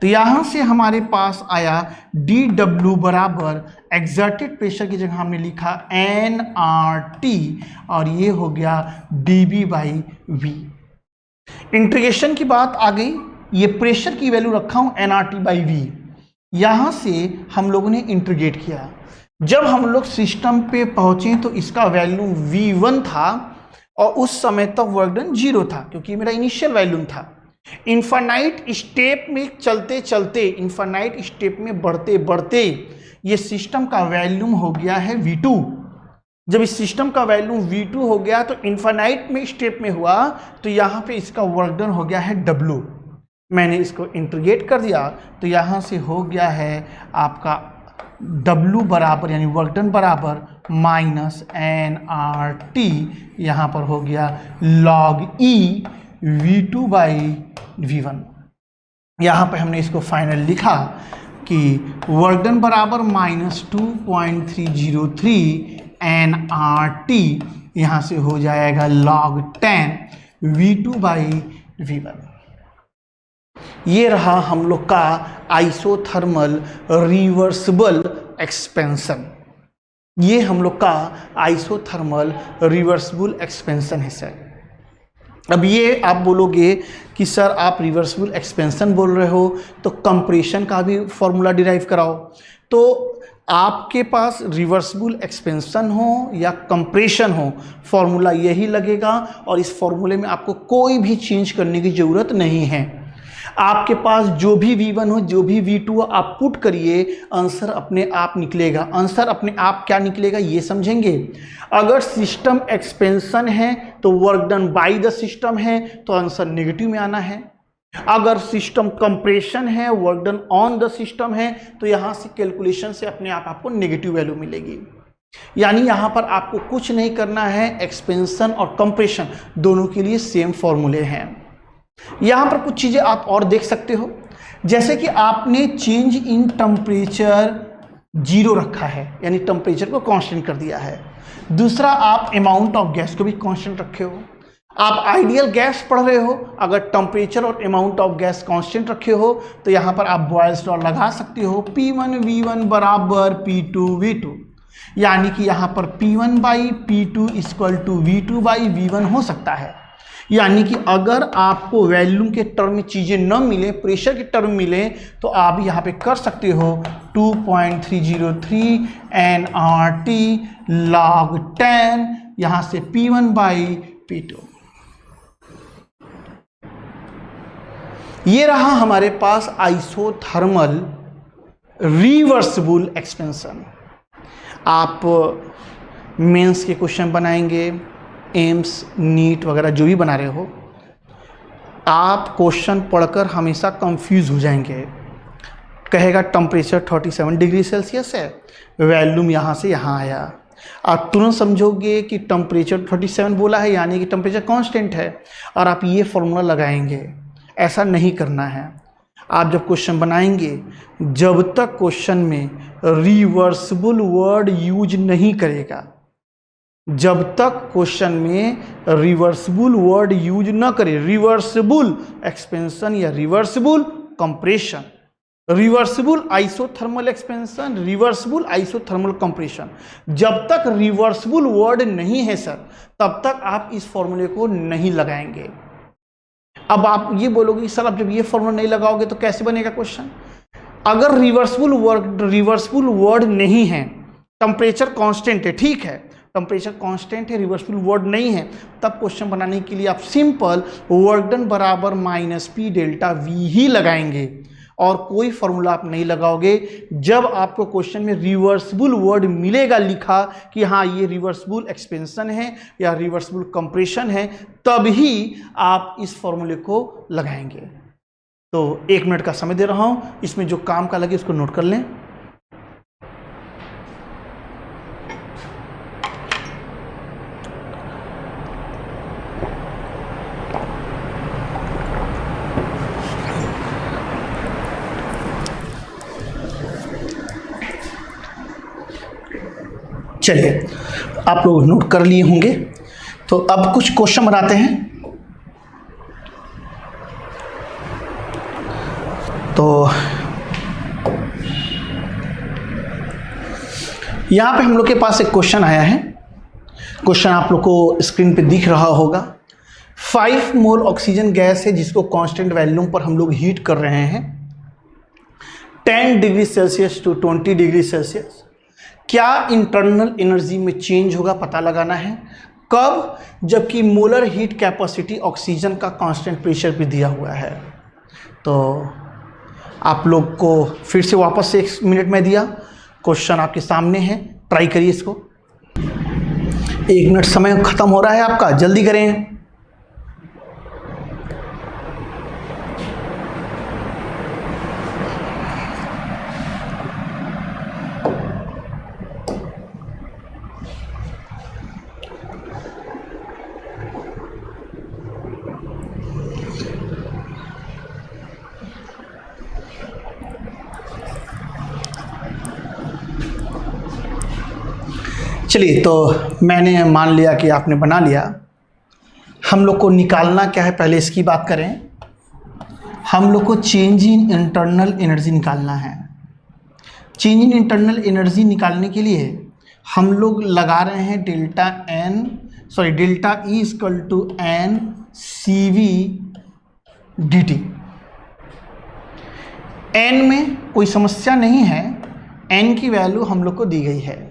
तो यहाँ से हमारे पास आया dW बराबर एक्सर्टेड प्रेशर की जगह हमने लिखा nRT और ये हो गया dB/V। इंटीग्रेशन की बात आ गई, ये प्रेशर की वैल्यू रखा हूँ nRT/V। यहाँ से हम लोगों ने इंटीग्रेट किया। जब हम लोग सिस्टम पे पहुँचे तो इसका वैल्यू V1 था और उस समय तक वर्क डन 0 था क्योंकि मेरा इनिशियल वॉल्यूम था। इनफाइनाइट स्टेप में चलते चलते, इनफाइनाइट स्टेप में बढ़ते बढ़ते ये सिस्टम का वॉल्यूम हो गया है V2। जब इस सिस्टम का वॉल्यूम V2 हो गया तो इनफाइनाइट में स्टेप में हुआ तो यहाँ पे इसका वर्क डन हो गया है W। मैंने इसको इंटीग्रेट कर दिया तो यहाँ से हो गया है आपका W बराबर, यानी वर्क डन बराबर माइनस nRT, यहाँ पर हो गया log E V2/V1। यहाँ पे हमने इसको फाइनल लिखा कि वर्क डन बराबर माइनस 2.303 nRT, यहाँ से हो जाएगा log 10 V2/V1। ये रहा हम लोग का आइसोथर्मल रिवर्सिबल एक्सपेंशन। ये हम लोग का आइसोथर्मल रिवर्सिबल एक्सपेंशन है सर। अब ये आप बोलोगे कि सर आप रिवर्सिबल एक्सपेंशन बोल रहे हो तो कंप्रेशन का भी फॉर्मूला डिराइव कराओ। तो आपके पास रिवर्सिबल एक्सपेंशन हो या कंप्रेशन हो, फॉर्मूला यही लगेगा और इस फॉर्मूले में आपको कोई भी चेंज करने की ज़रूरत नहीं है। आपके पास जो भी V1 हो, जो भी V2 हो, आप पुट करिए, आंसर अपने आप निकलेगा। आंसर अपने आप क्या निकलेगा ये समझेंगे। अगर सिस्टम एक्सपेंशन है तो work done by the system है तो आंसर नेगेटिव में आना है। अगर सिस्टम कंप्रेशन है, work done on the system है तो यहाँ से कैलकुलेशन से अपने आप आपको नेगेटिव वैल्यू मिलेगी। यानी यहाँ पर आपको कुछ नहीं करना है, एक्सपेंशन और कंप्रेशन दोनों के लिए सेम फॉर्मूले हैं। यहाँ पर कुछ चीज़ें आप और देख सकते हो, जैसे कि आपने चेंज इन टेम्परेचर 0 रखा है, यानी टेम्परेचर को कांस्टेंट कर दिया है। दूसरा, आप अमाउंट ऑफ गैस को भी कांस्टेंट रखे हो। आप आइडियल गैस पढ़ रहे हो, अगर टेम्परेचर और अमाउंट ऑफ गैस कांस्टेंट रखे हो तो यहाँ पर आप बॉयल्स लॉ लगा सकते हो, P1 V1 बराबर P2 V2, यानी कि यहाँ पर P1 by P2 equal to V2 by V1 हो सकता है। यानी कि अगर आपको वैल्यूम के टर्म में चीज़ें न मिले, प्रेशर के टर्म मिले, तो आप यहाँ पे कर सकते हो 2.303 nRT log 10, यहाँ से P1 बाई P2। ये रहा हमारे पास आइसोथर्मल रिवर्सिबल एक्सपेंशन। आप मेंस के क्वेश्चन बनाएंगे, एम्स नीट वगैरह जो भी बना रहे हो, आप क्वेश्चन पढ़कर हमेशा कंफ्यूज हो जाएंगे। कहेगा टेम्परेचर 37 डिग्री सेल्सियस है, वैल्यूम यहाँ से यहाँ आया, आप तुरंत समझोगे कि टेम्परेचर 37 बोला है यानी कि टेम्परेचर कांस्टेंट है, और आप ये फॉर्मूला लगाएंगे। ऐसा नहीं करना है। आप जब क्वेश्चन बनाएंगे, जब तक क्वेश्चन में रिवर्सिबल वर्ड यूज नहीं करेगा, जब तक क्वेश्चन में रिवर्सिबल वर्ड यूज न करे, रिवर्सिबल एक्सपेंशन या reversible compression, reversible isothermal expansion, reversible isothermal compression, जब तक रिवर्सिबल वर्ड नहीं है सर, तब तक आप इस फॉर्मूले को नहीं लगाएंगे। अब आप ये बोलोगे सर अब जब ये फॉर्मूला नहीं लगाओगे तो कैसे बनेगा क्वेश्चन? अगर रिवर्सिबल वर्ड नहीं है, टेम्परेचर कांस्टेंट है, ठीक है, टेम्परेचर कांस्टेंट है, रिवर्सिबल वर्ड नहीं है, तब क्वेश्चन बनाने के लिए आप सिंपल वर्क डन बराबर -P डेल्टा V ही लगाएंगे, और कोई फॉर्मूला आप नहीं लगाओगे। जब आपको क्वेश्चन में रिवर्सिबल वर्ड मिलेगा लिखा कि हाँ ये रिवर्सिबल एक्सपेंशन है या रिवर्सिबल कंप्रेशन है, तब ही आप इस फॉर्मूले को लगाएंगे। तो 1 मिनट का समय दे रहा हूँ, इसमें जो काम का लगे उसको नोट कर लें। चलिए, आप लोग नोट कर लिए होंगे, तो अब कुछ क्वेश्चन बनाते हैं। तो यहां पे हम लोग के पास एक क्वेश्चन आया है। क्वेश्चन आप लोग को स्क्रीन पे दिख रहा होगा। 5 मोल ऑक्सीजन गैस है जिसको कांस्टेंट वैल्यूम पर हम लोग हीट कर रहे हैं 10 degree Celsius to 20 degree Celsius. क्या इंटरनल एनर्जी में चेंज होगा पता लगाना है। कब? जबकि मोलर हीट कैपेसिटी ऑक्सीजन का कांस्टेंट प्रेशर पे दिया हुआ है। तो आप लोग को फिर से वापस से 1 मिनट में दिया, क्वेश्चन आपके सामने है, ट्राई करिए इसको। 1 मिनट समय खत्म हो रहा है आपका, जल्दी करें। चलिए, तो मैंने मान लिया कि आपने बना लिया। हम लोग को निकालना क्या है, पहले इसकी बात करें। हम लोग को चेंज इन इंटरनल एनर्जी निकालना है। चेंज इन इंटरनल एनर्जी निकालने के लिए हम लोग लगा रहे हैं delta E equal to N CV dt। N में कोई समस्या नहीं है, N की वैल्यू हम लोग को दी गई है।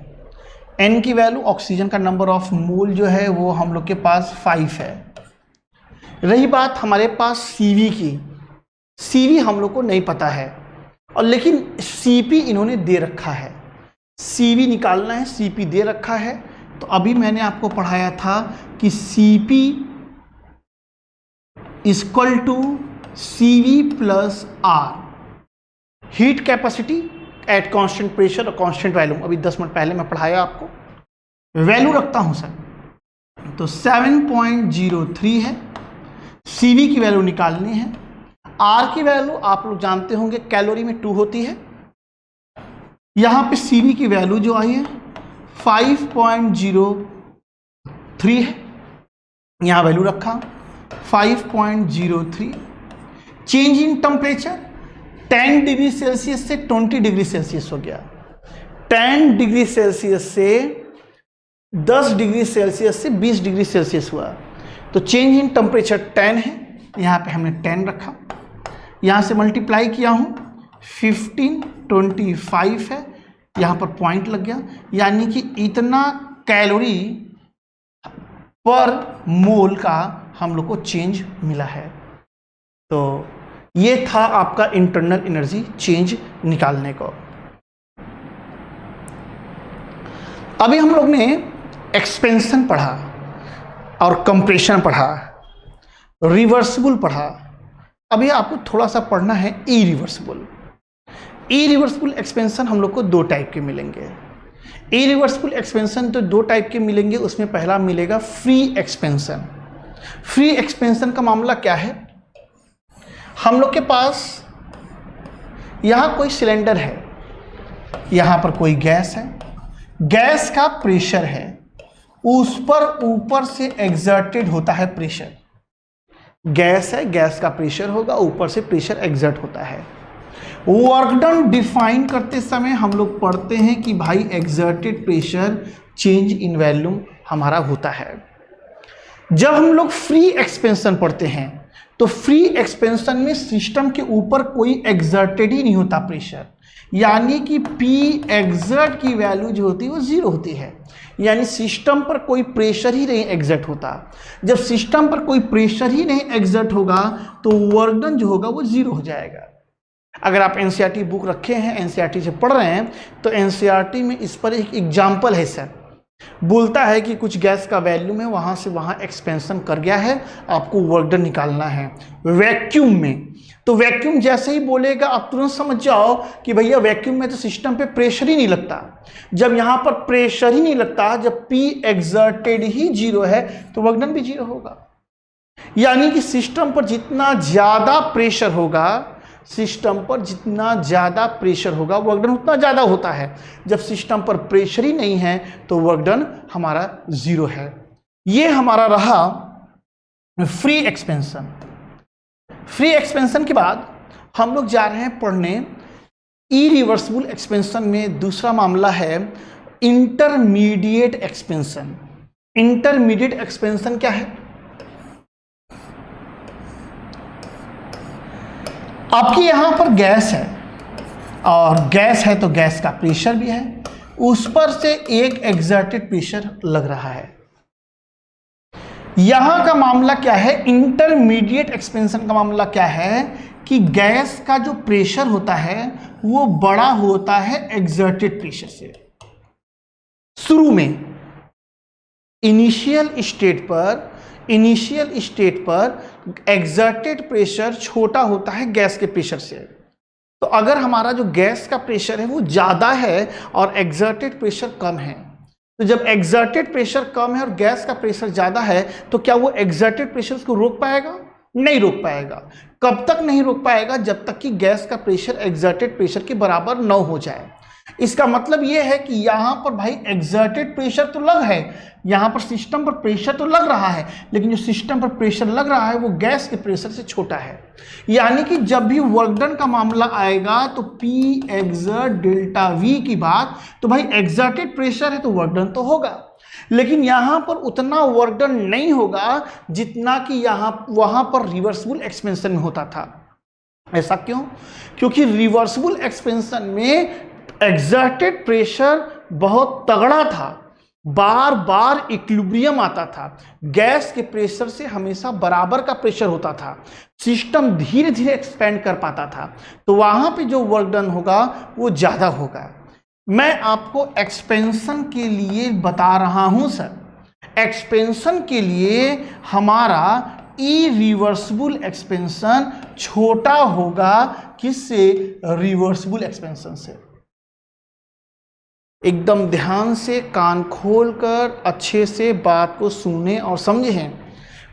N की वैल्यू, ऑक्सीजन का नंबर ऑफ मोल जो है वो हम लोग के पास 5 है। रही बात हमारे पास CV की, CV हम लोग को नहीं पता है, और लेकिन CP इन्होंने दे रखा है। CV निकालना है, CP दे रखा है। तो अभी मैंने आपको पढ़ाया था कि CP equal to CV plus R, heat capacity at constant pressure और कांस्टेंट वैल्यूम। अभी 10 मिनट पहले मैं पढ़ाया आपको। वैल्यू रखता हूं सर, तो 7.03 है। CV की वैल्यू निकालनी है। R की वैल्यू आप लोग जानते होंगे कैलोरी में 2 होती है। यहां पे CV की वैल्यू जो आई है 5.03 है। यहाँ वैल्यू रखा 5.03। Change in temperature 10 degree Celsius से 20 डिग्री सेल्सियस हो गया, 10 डिग्री सेल्सियस से 10 डिग्री सेल्सियस से 20 डिग्री सेल्सियस हुआ। तो चेंज इन टेम्परेचर 10 है, यहाँ पे हमने 10 रखा, यहाँ से मल्टीप्लाई किया हूँ 1525 है, यहाँ पर पॉइंट लग गया, यानी कि इतना कैलोरी पर मोल का हम लोग को चेंज मिला है। तो ये था आपका इंटरनल एनर्जी चेंज निकालने को। अभी हम लोग ने एक्सपेंशन पढ़ा और कंप्रेशन पढ़ा, रिवर्सिबल पढ़ा। अभी आपको थोड़ा सा पढ़ना है इरिवर्सिबल। इरिवर्सिबल एक्सपेंशन हम लोग को दो टाइप के मिलेंगे। इरिवर्सिबल एक्सपेंशन तो दो टाइप के मिलेंगे, उसमें पहला मिलेगा फ्री एक्सपेंशन। फ्री एक्सपेंशन का मामला क्या है, हम लोग के पास यहाँ कोई सिलेंडर है, यहाँ पर कोई गैस है, गैस का प्रेशर है, उस पर ऊपर से एग्जर्टेड होता है प्रेशर। गैस है, गैस का प्रेशर होगा, ऊपर से प्रेशर एग्जर्ट होता है। वर्क डन डिफाइन करते समय हम लोग पढ़ते हैं कि भाई exerted pressure change in volume हमारा होता है। जब हम लोग फ्री एक्सपेंशन पढ़ते हैं तो फ्री एक्सपेंशन में सिस्टम के ऊपर कोई एग्जर्टेड ही नहीं होता प्रेशर, यानी कि पी एग्जर्ट की वैल्यू जो होती है वो जीरो होती है, यानी सिस्टम पर कोई प्रेशर ही नहीं एग्जर्ट होता। जब सिस्टम पर कोई प्रेशर ही नहीं एग्जर्ट होगा तो वर्क डन जो होगा वो जीरो हो जाएगा। अगर आप एनसीईआरटी बुक रखे हैं, एनसीईआरटी से पढ़ रहे हैं, तो एनसीईआरटी में इस पर एक एग्जाम्पल है सर, बोलता है कि कुछ गैस का वैल्यूम है, वहाँ से वहाँ एक्सपेंशन कर गया है, आपको वर्क डन निकालना है वैक्यूम में। तो वैक्यूम जैसे ही बोलेगा आप तुरंत समझ जाओ कि भैया वैक्यूम में तो सिस्टम पे प्रेशर ही नहीं लगता। जब यहाँ पर प्रेशर ही नहीं लगता, जब पी एग्जर्टेड ही जीरो है तो वर्क डन भी जीरो होगा। यानी कि सिस्टम पर जितना ज़्यादा प्रेशर होगा, सिस्टम पर जितना ज़्यादा प्रेशर होगा वर्क डन उतना ज़्यादा होता है। जब सिस्टम पर प्रेशर ही नहीं है तो वर्क डन हमारा जीरो है। ये हमारा रहा फ्री एक्सपेंशन। फ्री एक्सपेंशन के बाद हम लोग जा रहे हैं पढ़ने इरिवर्सिबल एक्सपेंशन में दूसरा मामला है इंटरमीडिएट एक्सपेंशन। इंटरमीडिएट एक्सपेंशन क्या है? आपकी यहां पर गैस है, और गैस है तो गैस का प्रेशर भी है, उस पर से एक एग्जर्टेड प्रेशर लग रहा है। यहां का मामला क्या है, इंटरमीडिएट एक्सपेंशन का मामला क्या है कि गैस का जो प्रेशर होता है वो बड़ा होता है एग्जर्टेड प्रेशर से। शुरू में इनिशियल स्टेट पर एग्जर्टेड प्रेशर छोटा होता है गैस के प्रेशर से। तो अगर हमारा जो गैस का प्रेशर है वो ज़्यादा है और एग्जर्टेड प्रेशर कम है, तो जब एग्जर्टेड प्रेशर कम है और गैस का प्रेशर ज़्यादा है तो क्या वो एग्जर्टेड प्रेशर उसको रोक पाएगा? नहीं रोक पाएगा। कब तक नहीं रोक पाएगा? जब तक कि गैस का प्रेशर एग्जर्टेड प्रेशर के बराबर न हो जाए। इसका मतलब यह है कि यहाँ पर भाई एग्जर्टेड प्रेशर तो लग है, यहाँ पर सिस्टम पर प्रेशर तो लग रहा है, लेकिन जो सिस्टम पर प्रेशर लग रहा है वो गैस के प्रेशर से छोटा है। यानी कि जब भी वर्क डन का मामला आएगा तो पी एग्जर्ट डेल्टा वी की बात, तो भाई एग्जर्टेड प्रेशर है तो वर्क डन तो होगा, लेकिन यहाँ पर उतना वर्क डन नहीं होगा जितना कि वहाँ पर रिवर्सिबल एक्सपेंशन में होता था। ऐसा क्यों? क्योंकि रिवर्सिबल एक्सपेंशन में एग्जर्टेड प्रेशर बहुत तगड़ा था, बार बार इक्विलिब्रियम आता था, गैस के प्रेशर से हमेशा बराबर का प्रेशर होता था, सिस्टम धीरे धीरे एक्सपेंड कर पाता था, तो वहाँ पे जो वर्क डन होगा वो ज़्यादा होगा। मैं आपको एक्सपेंशन के लिए बता रहा हूँ सर। एक्सपेंशन के लिए हमारा इरिवर्सिबल एक्सपेंशन छोटा होगा किससे? रिवर्सिबल एक्सपेंशन से। एकदम ध्यान से कान खोलकर अच्छे से बात को सुने और समझें।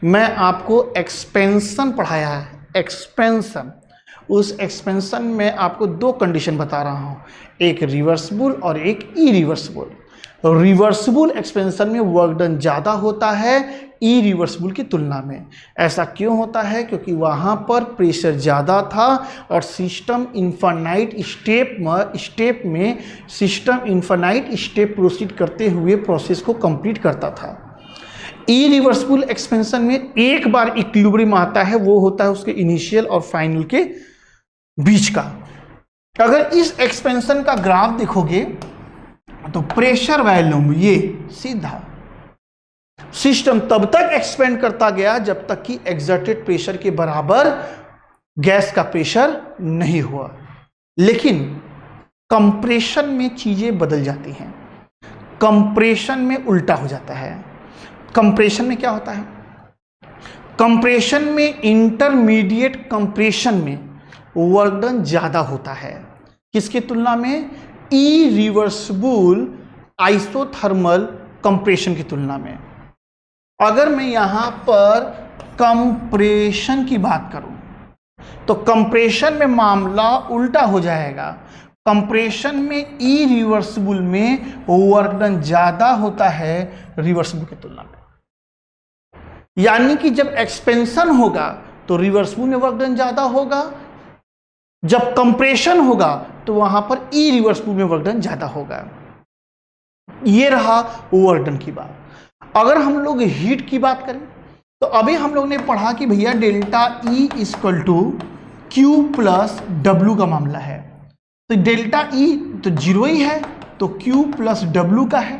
मैं आपको एक्सपेंशन पढ़ाया है, एक्सपेंशन। उस एक्सपेंशन में आपको दो कंडीशन बता रहा हूँ, एक रिवर्सिबल और एक इरिवर्सिबल। रिवर्सिबल एक्सपेंशन में वर्क डन ज़्यादा होता है इरिवर्सिबल की तुलना में। ऐसा क्यों होता है? क्योंकि वहाँ पर प्रेशर ज़्यादा था और सिस्टम इन्फानाइट स्टेप में सिस्टम इन्फानाइट स्टेप प्रोसीड करते हुए प्रोसेस को कंप्लीट करता था। इरिवर्सिबल एक्सपेंशन में एक बार इक्विलिब्रियम आता है, वो होता है उसके इनिशियल और फाइनल के बीच का। अगर इस एक्सपेंशन का ग्राफ देखोगे तो प्रेशर वैल्यूम ये सीधा सिस्टम तब तक एक्सपेंड करता गया जब तक कि एक्सर्टेड प्रेशर के बराबर गैस का प्रेशर नहीं हुआ। लेकिन कंप्रेशन में चीजें बदल जाती हैं। कंप्रेशन में उल्टा हो जाता है। कंप्रेशन में क्या होता है? कंप्रेशन में इंटरमीडिएट कंप्रेशन में वर्क डन ज्यादा होता है। किसकी तुलना में? इरिवर्सिबल आइसोथर्मल कंप्रेशन की तुलना में। अगर मैं यहां पर कंप्रेशन की बात करूं तो कंप्रेशन में मामला उल्टा हो जाएगा। कंप्रेशन में इरिवर्सिबल में वर्क डन ज्यादा होता है रिवर्सिबल की तुलना में। यानी कि जब एक्सपेंशन होगा तो रिवर्सिबल में वर्क डन ज्यादा होगा, जब कंप्रेशन होगा तो वहां पर इरिवर्सिबल में वर्क डन ज्यादा होगा। ये रहा वर्क डन की बात। अगर हम लोग हीट की बात करें तो अभी हम लोग ने पढ़ा कि भैया delta E equal to Q plus W का मामला है। तो डेल्टा ई तो जीरो ही है, तो क्यू प्लस डब्ल्यू का है।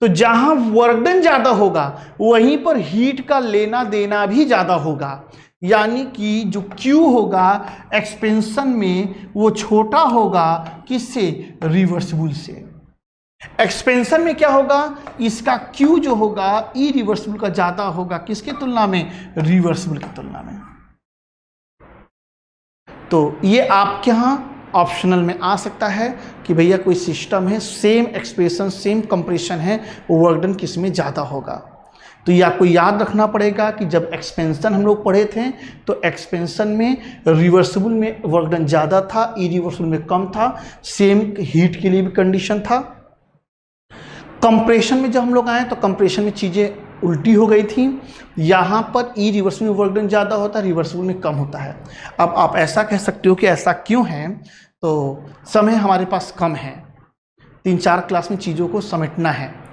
तो जहां वर्क डन ज्यादा होगा वहीं पर हीट का लेना देना भी ज्यादा होगा। यानी कि जो Q होगा एक्सपेंशन में वो छोटा होगा किससे? रिवर्सिबल से। एक्सपेंशन में क्या होगा? इसका Q जो होगा इरिवर्सिबल का ज्यादा होगा। किसके तुलना में? रिवर्सिबल की तुलना में। तो ये आपके यहां ऑप्शनल में आ सकता है कि भैया कोई सिस्टम है, सेम एक्सप्रेशन सेम कंप्रेशन है, वर्क डन किस में ज्यादा होगा। तो ये आपको याद रखना पड़ेगा कि जब एक्सपेंशन हम लोग पढ़े थे तो एक्सपेंशन में रिवर्सिबल में वर्क डन ज़्यादा था, इरिवर्सिबल में कम था। सेम हीट के लिए भी कंडीशन था। कंप्रेशन में जब हम लोग आए तो कंप्रेशन में चीज़ें उल्टी हो गई थी। यहाँ पर इरिवर्सिबल में वर्क डन ज़्यादा होता है, रिवर्सिबल में कम होता है। अब आप ऐसा कह सकते हो कि ऐसा क्यों है? तो समय हमारे पास कम है, 3-4 क्लास में चीज़ों को समेटना है,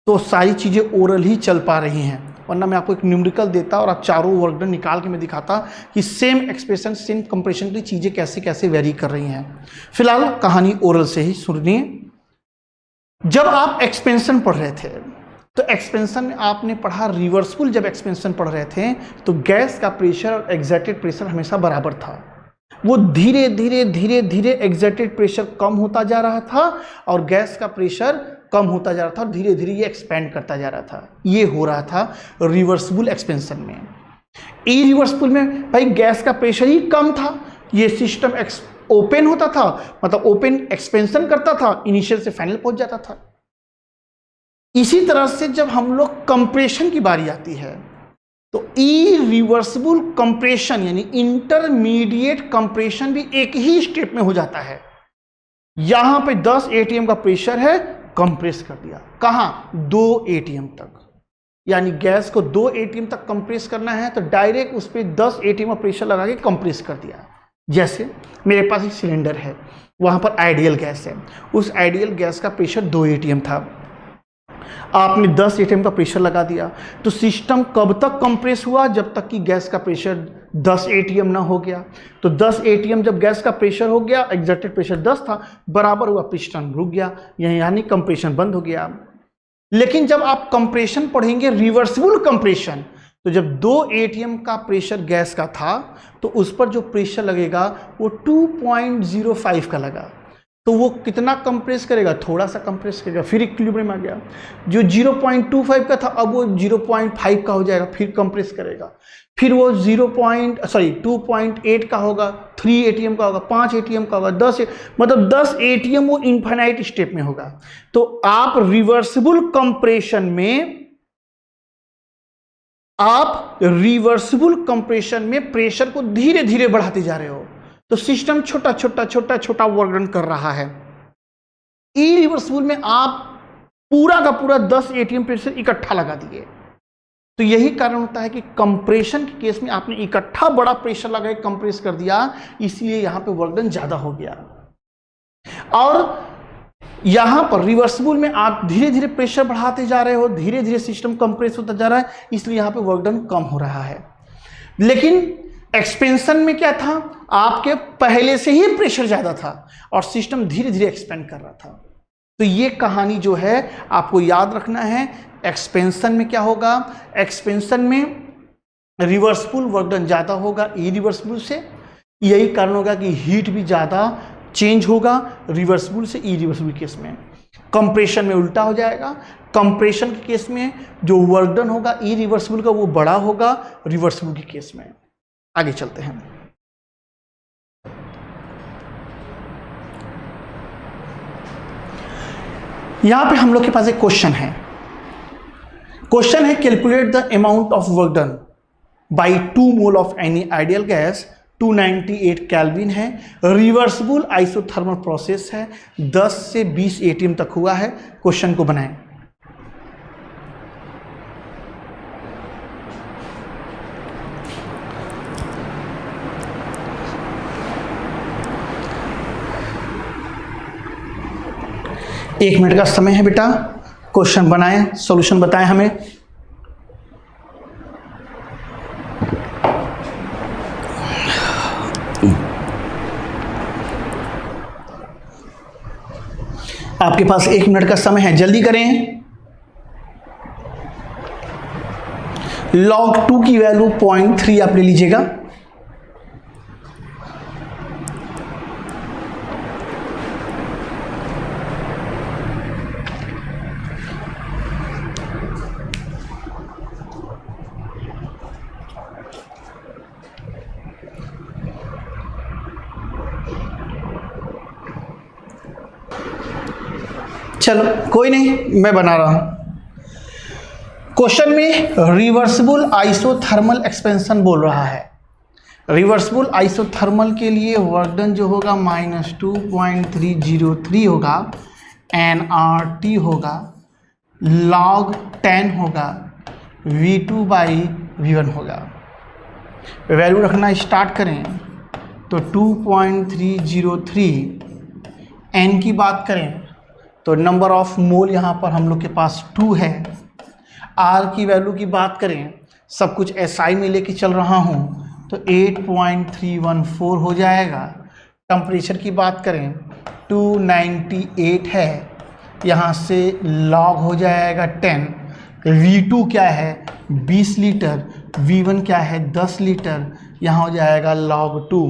तो सारी चीज़ें ओरल ही चल पा रही हैं। वरना मैं आपको एक न्यूमेरिकल देता और आप चारों वर्क डन निकाल के मैं दिखाता कि सेम एक्सप्रेशन सेम कंप्रेशन की चीज़ें कैसे कैसे वेरी कर रही हैं। फिलहाल कहानी ओरल से ही सुनिए। जब आप एक्सपेंशन पढ़ रहे थे तो एक्सपेंशन में आपने पढ़ा रिवर्सिबल। जब एक्सपेंशन पढ़ रहे थे तो गैस का प्रेशर और एक्सर्टेड प्रेशर हमेशा बराबर था। वो धीरे धीरे धीरे धीरे एक्सर्टेड प्रेशर कम होता जा रहा था और गैस का प्रेशर कम होता जा रहा था और धीरे धीरे ये एक्सपेंड करता जा रहा था। ये हो रहा था रिवर्सिबल एक्सपेंशन में। इरिवर्सिबल में भाई गैस का प्रेशर ही कम था, ये सिस्टम ओपन होता था, मतलब ओपन एक्सपेंशन करता था, इनिशियल से फाइनल पहुंच जाता था। इसी तरह से जब हम लोग कंप्रेशन की बारी आती है तो इरिवर्सिबल कंप्रेशन यानी इंटरमीडिएट कंप्रेशन भी एक ही स्टेप में हो जाता है। यहां पे 10 एटीएम का प्रेशर है, कंप्रेस कर दिया। कहां? 2 एटीएम तक। यानी गैस को 2 एटीएम तक कंप्रेस करना है तो डायरेक्ट उस पर 10 एटीएम का प्रेशर लगा के कंप्रेस कर दिया। जैसे मेरे पास एक सिलेंडर है, वहां पर आइडियल गैस है, उस आइडियल गैस का प्रेशर 2 एटीएम था, आपने 10 एटीएम का प्रेशर लगा दिया। तो सिस्टम कब तक कंप्रेस हुआ? जब तक कि गैस का प्रेशर 10 एटीएम ना हो गया। तो 10 एटीएम जब गैस का प्रेशर हो गया, एक्सर्टेड प्रेशर 10 था, बराबर हुआ, पिस्टन रुक गया, यानी कंप्रेशन बंद हो गया। लेकिन जब आप कंप्रेशन पढ़ेंगे रिवर्सिबल कंप्रेशन, तो जब 2 एटीएम का प्रेशर गैस का था तो उस पर जो प्रेशर लगेगा वो 2.05 का लगा। तो वो कितना कंप्रेस करेगा? थोड़ा सा कंप्रेस करेगा, फिर इक्विलिब्रियम आ गया। जो 0.25 का था अब वो 0.5 का हो जाएगा, फिर कंप्रेस करेगा, फिर वो 2.8 का होगा, 3 एटीएम का होगा, 5 एटीएम का होगा, 10 मतलब 10 एटीएम वो इन्फिनाइट स्टेप में होगा। तो आप रिवर्सिबल कंप्रेशन में प्रेशर को धीरे धीरे बढ़ाते जा रहे हो तो सिस्टम छोटा छोटा छोटा छोटा वर्क डन कर रहा है। इरिवर्सिबल में आप पूरा का पूरा 10 एटीएम प्रेशर इकट्ठा लगा दिए। तो यही कारण होता है कि कंप्रेशन के केस में आपने इकट्ठा बड़ा प्रेशर लगा के कंप्रेस कर दिया, इसलिए यहां पे वर्क डन ज्यादा हो गया। और यहां पर रिवर्सिबल में आप धीरे धीरे प्रेशर बढ़ाते जा रहे हो, धीरे धीरे सिस्टम कंप्रेस होता जा रहा है, इसलिए यहां पे वर्क डन कम हो रहा है। लेकिन एक्सपेंशन में क्या था, आपके पहले से ही प्रेशर ज्यादा था और सिस्टम धीरे धीरे एक्सपेंड कर रहा था। तो ये कहानी जो है आपको याद रखना है। एक्सपेंशन में क्या होगा, एक्सपेंशन में रिवर्सिबल वर्क डन ज्यादा होगा इरिवर्सिबल से, यही कारण होगा कि हीट भी ज्यादा चेंज होगा रिवर्सिबल से इरिवर्सिबल केस में। कंप्रेशन में उल्टा हो जाएगा, कंप्रेशन के केस में जो वर्क डन होगा इरिवर्सिबल का वो बड़ा होगा रिवर्सिबल के केस में। आगे चलते हैं। यहां पे हम लोग के पास एक क्वेश्चन है। क्वेश्चन है calculate the amount of work done by 2 mole of any ideal gas, 298 kelvin है, रिवर्सिबल आइसोथर्मल प्रोसेस है, 10 से 20 एटीएम तक हुआ है। क्वेश्चन को बनाएं। एक मिनट का समय है बेटा, क्वेश्चन बनाएं, सॉल्यूशन बताएं हमें। आपके पास 1 मिनट का समय है, जल्दी करें। log 2 की वैल्यू 0.3 आप ले लीजिएगा। चलो कोई नहीं, मैं बना रहा हूं। क्वेश्चन में रिवर्सिबल आइसोथर्मल एक्सपेंशन बोल रहा है। रिवर्सिबल आइसोथर्मल के लिए वर्क डन जो होगा -2.303 होगा, nRT होगा, log 10 होगा, V2/V1 होगा। वैल्यू रखना स्टार्ट करें तो 2.303, n की बात करें तो नंबर ऑफ मोल यहाँ पर हम लोग के पास 2 है। R की वैल्यू की बात करें, सब कुछ SI में लेके चल रहा हूँ तो 8.314 हो जाएगा। टेम्परेचर की बात करें 298 है, यहाँ से लॉग हो जाएगा 10। V2 क्या है 20 लीटर, V1 क्या है 10 लीटर, यहाँ हो जाएगा log 2।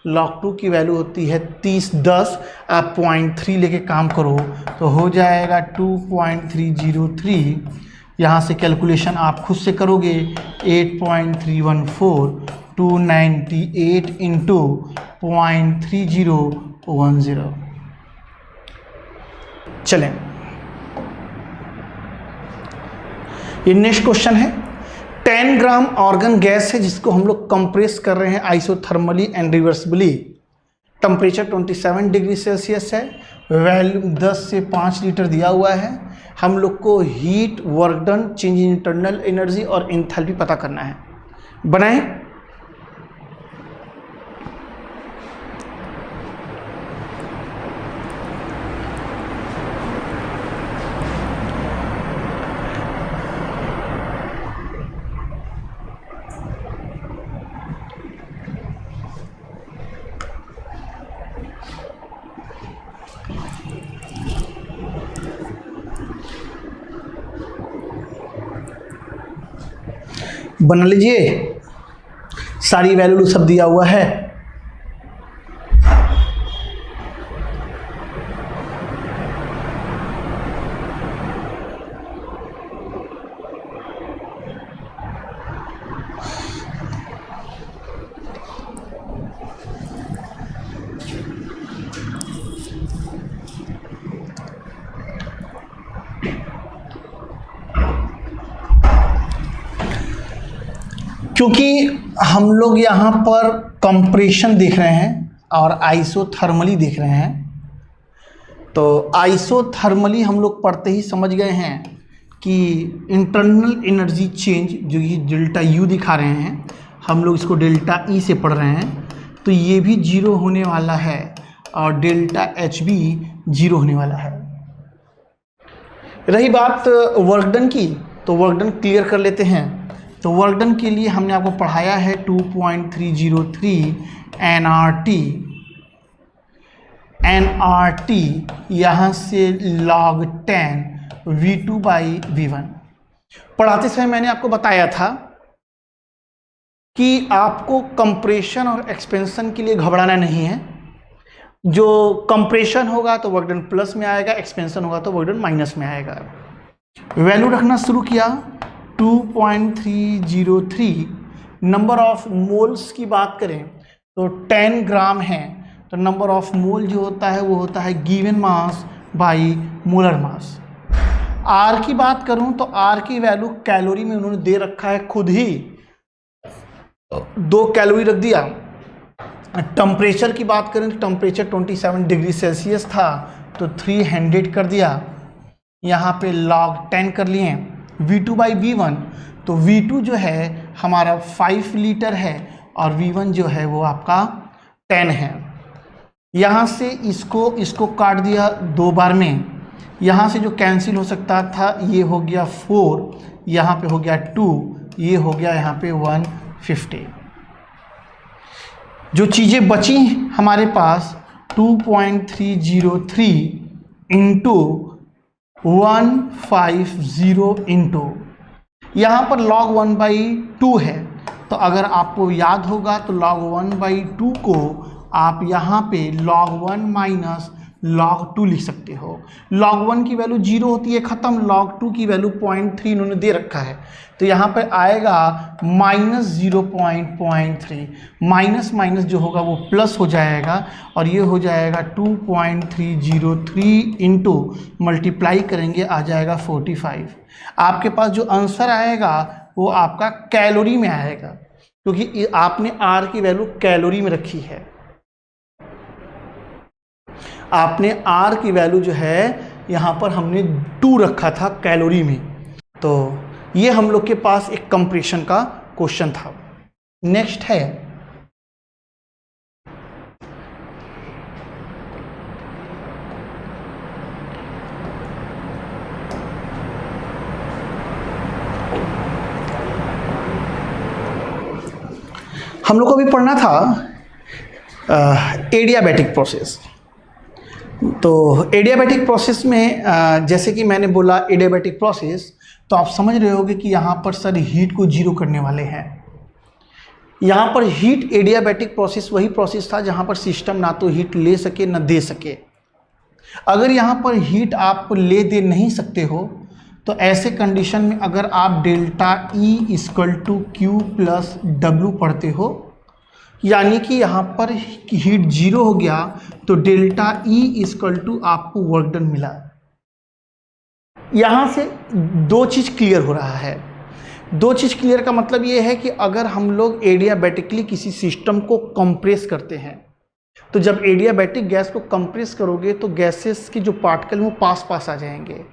log 2 की वैल्यू होती है 30, 10 आप 0.3 लेके काम करो तो हो जाएगा 2.303। यहाँ से कैलकुलेशन आप खुद से करोगे 8.314, 298 इंटू 0.3010। चलें, ये नेक्स्ट क्वेश्चन है। 10 ग्राम ऑर्गन गैस है जिसको हम लोग कंप्रेस कर रहे हैं isothermally and reversibly. Temperature 27 degree Celsius है, वैल्यू 10 से 5 लीटर दिया हुआ है। हम लोग को heat, work done, change in internal energy और एंथैल्पी पता करना है। बनाएं। बना लीजिए, सारी वैल्यू सब दिया हुआ है। क्योंकि हम लोग यहाँ पर कंप्रेशन देख रहे हैं और आइसोथर्मली देख रहे हैं, तो आइसोथर्मली हम लोग पढ़ते ही समझ गए हैं कि इंटरनल एनर्जी चेंज जो ये डेल्टा यू दिखा रहे हैं, हम लोग इसको डेल्टा ई से पढ़ रहे हैं, तो ये भी जीरो होने वाला है और डेल्टा एच भी जीरो होने वाला है। रही बात वर्क डन की, तो वर्क डन क्लियर कर लेते हैं। तो वर्क डन के लिए हमने आपको पढ़ाया है 2.303 nRT यहाँ से log 10 V2/V1। पढ़ाते समय मैंने आपको बताया था कि आपको कंप्रेशन और एक्सपेंशन के लिए घबराना नहीं है। जो कंप्रेशन होगा तो वर्क डन प्लस में आएगा, एक्सपेंशन होगा तो वर्क डन माइनस में आएगा। वैल्यू रखना शुरू किया 2.303। नंबर ऑफ मोल्स की बात करें तो 10 ग्राम है, तो नंबर ऑफ मोल जो होता है वो होता है given mass by molar mass. R की बात करूं तो आर की वैल्यू कैलोरी में उन्होंने दे रखा है, खुद ही 2 कैलोरी रख दिया। टेम्परेचर की बात करें तो टेम्परेचर 27 डिग्री सेल्सियस था तो 300 कर दिया, यहाँ पे log 10 कर लिए। V2/V1, तो V2 जो है हमारा 5 लीटर है और V1 जो है वो आपका 10 है। यहाँ से इसको काट दिया 2 बार में, यहाँ से जो कैंसिल हो सकता था ये हो गया 4, यहाँ पे हो गया 2, ये हो गया यहाँ पे 150। जो चीज़ें बची हमारे पास 2.303 इंटू 150 इंटू, यहाँ पर log 1/2 है, तो अगर आपको याद होगा तो log 1/2 को आप यहाँ पे log 1 माइनस log 2 लिख सकते हो। log 1 की वैल्यू 0 होती है, ख़त्म। log 2 की वैल्यू 0.3 इन्होंने दे रखा है, तो यहाँ पे आएगा माइनस 0.3, माइनस माइनस जो होगा वो प्लस हो जाएगा और ये हो जाएगा 2.303 इंटू मल्टीप्लाई करेंगे आ जाएगा 45। आपके पास जो आंसर आएगा वो आपका कैलोरी में आएगा, क्योंकि आपने आर की वैल्यू कैलोरी में रखी है। आपने आर की वैल्यू जो है यहाँ पर हमने 2 रखा था कैलोरी में। तो ये हम लोग के पास एक कंप्रेशन का क्वेश्चन था। नेक्स्ट है हम लोग को भी पढ़ना था एडियाबैटिक प्रोसेस। तो एडियाबैटिक प्रोसेस में जैसे कि मैंने बोला एडियाबैटिक प्रोसेस, तो आप समझ रहे होगे कि यहाँ पर सर हीट को जीरो करने वाले हैं। यहाँ पर हीट एडियाबैटिक प्रोसेस वही प्रोसेस था जहाँ पर सिस्टम ना तो हीट ले सके ना दे सके। अगर यहाँ पर हीट आप ले दे नहीं सकते हो तो ऐसे कंडीशन में अगर आप delta E equal to Q plus W पढ़ते हो, यानी कि यहाँ पर हीट जीरो हो गया तो डेल्टा ई इक्वल टू आपको वर्क डन मिला। यहाँ से 2 चीज़ क्लियर हो रहा है। 2 चीज़ क्लियर का मतलब ये है कि अगर हम लोग एडियाबैटिकली किसी सिस्टम को कंप्रेस करते हैं, तो जब एडियाबैटिक गैस को कंप्रेस करोगे तो गैसेस की जो पार्टिकल वो पास पास आ जाएंगे,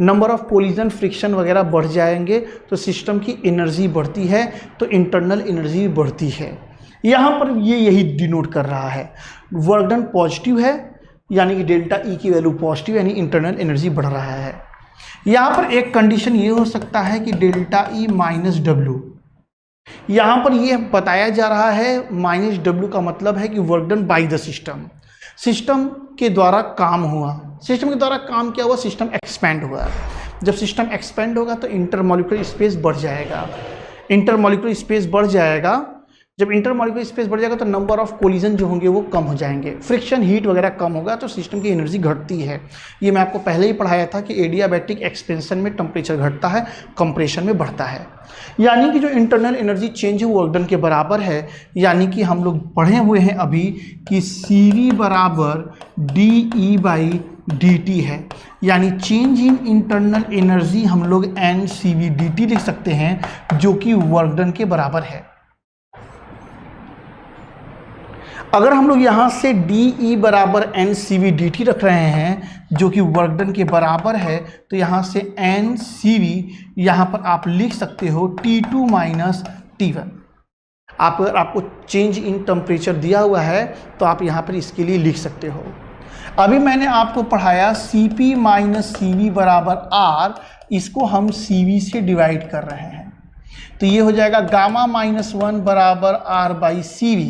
नंबर ऑफ कोलिजन फ्रिक्शन वगैरह बढ़ जाएंगे, तो सिस्टम की एनर्जी बढ़ती है, तो इंटरनल एनर्जी बढ़ती है। यहाँ पर ये यही डिनोट कर रहा है। वर्क डन पॉजिटिव है यानी कि डेल्टा ई की वैल्यू पॉजिटिव, यानी इंटरनल एनर्जी बढ़ रहा है। यहाँ पर एक कंडीशन ये हो सकता है कि डेल्टा ई माइनस डब्ल्यू, यहाँ पर ये बताया जा रहा है माइनस डब्ल्यू का मतलब है कि work done by the system, system के द्वारा काम हुआ। सिस्टम के द्वारा काम किया हुआ, सिस्टम एक्सपेंड हुआ। जब सिस्टम एक्सपेंड होगा तो इंटरमॉलिक्यूलर स्पेस बढ़ जाएगा। इंटरमॉलिक्यूलर स्पेस बढ़ जाएगा, जब इंटरमॉलिक्यूलर स्पेस बढ़ जाएगा तो नंबर ऑफ कोलिजन जो होंगे वो कम हो जाएंगे, फ्रिक्शन हीट वगैरह कम होगा, तो सिस्टम की एनर्जी घटती है। ये मैं आपको पहले ही पढ़ाया था कि एडियाबैटिक एक्सपेंशन में टेम्परेचर घटता है, कंप्रेशन में बढ़ता है। यानी कि जो इंटरनल एनर्जी चेंज है वो वर्क डन के बराबर है। यानी कि हम लोग पढ़े हुए हैं अभी कि CV बराबर DE/dt है, यानी चेंज इन इंटरनल एनर्जी हम लोग NCV/dt लिख सकते हैं, जो कि वर्क डन के बराबर है। अगर हम लोग यहाँ से DE बराबर NCV dt रख रहे हैं जो कि वर्क डन के बराबर है, तो यहाँ से NCV यहाँ पर आप लिख सकते हो T2 माइनस T1। अगर आपको चेंज इन टेम्परेचर दिया हुआ है तो आप यहाँ पर इसके लिए लिख सकते हो। अभी मैंने आपको पढ़ाया CP माइनस CV बराबर R, इसको हम CV से डिवाइड कर रहे हैं, तो ये हो जाएगा गामा माइनस 1 बराबर R बाई CV।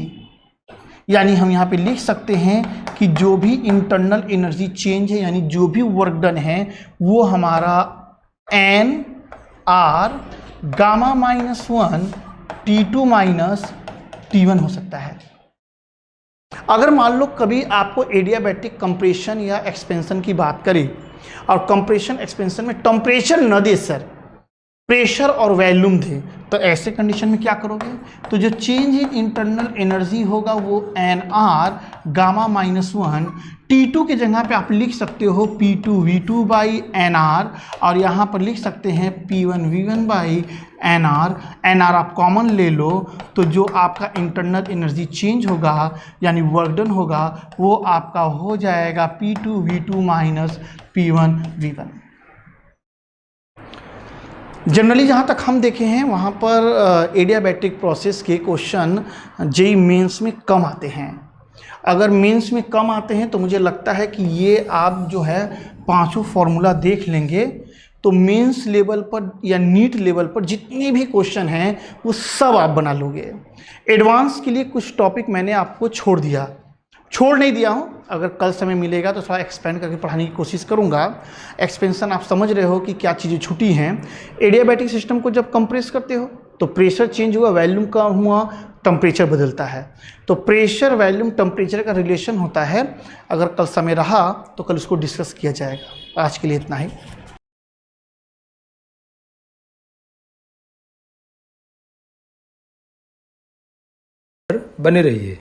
यानी हम यहाँ पे लिख सकते हैं कि जो भी इंटरनल एनर्जी चेंज है, यानी जो भी वर्क डन है, वो हमारा N R gamma minus 1 T2 minus T1 हो सकता है। अगर मान लो कभी आपको एडियाबैटिक कंप्रेशन या एक्सपेंशन की बात करें और कंप्रेशन एक्सपेंशन में टेम्परेचर न दे सर, प्रेशर और वॉल्यूम दे, तो ऐसे कंडीशन में क्या करोगे? तो जो चेंज इन इंटरनल एनर्जी होगा वो NR गामा माइनस 1, T2 के जगह पे आप लिख सकते हो P2 V2 बाई NR, और यहाँ पर लिख सकते हैं P1 V1 by NR। NR आप कॉमन ले लो, तो जो आपका इंटरनल एनर्जी चेंज होगा यानी वर्क डन होगा वो आपका हो जाएगा P2 V2 minus P1 V1। Generally जहाँ तक हम देखे हैं वहाँ पर एडियाबैटिक प्रोसेस के क्वेश्चन जेईई मेंस में कम आते हैं। अगर मेंस में कम आते हैं तो मुझे लगता है कि ये आप जो है पांचों फॉर्मूला देख लेंगे तो मेंस लेवल पर या नीट लेवल पर जितने भी क्वेश्चन हैं वो सब आप बना लोगे। एडवांस के लिए कुछ टॉपिक मैंने आपको छोड़ नहीं दिया हूँ, अगर कल समय मिलेगा तो थोड़ा एक्सपेंड करके पढ़ाने की कोशिश करूँगा। एक्सपेंशन आप समझ रहे हो कि क्या चीज़ें छूटी हैं। एडियाबैटिक सिस्टम को जब कंप्रेस करते हो तो प्रेशर चेंज हुआ, वॉल्यूम कम हुआ, टेम्परेचर बदलता है, तो प्रेशर वॉल्यूम टेम्परेचर का रिलेशन होता है। अगर कल समय रहा तो कल उसको डिस्कस किया जाएगा। आज के लिए इतना ही। बने रहिए।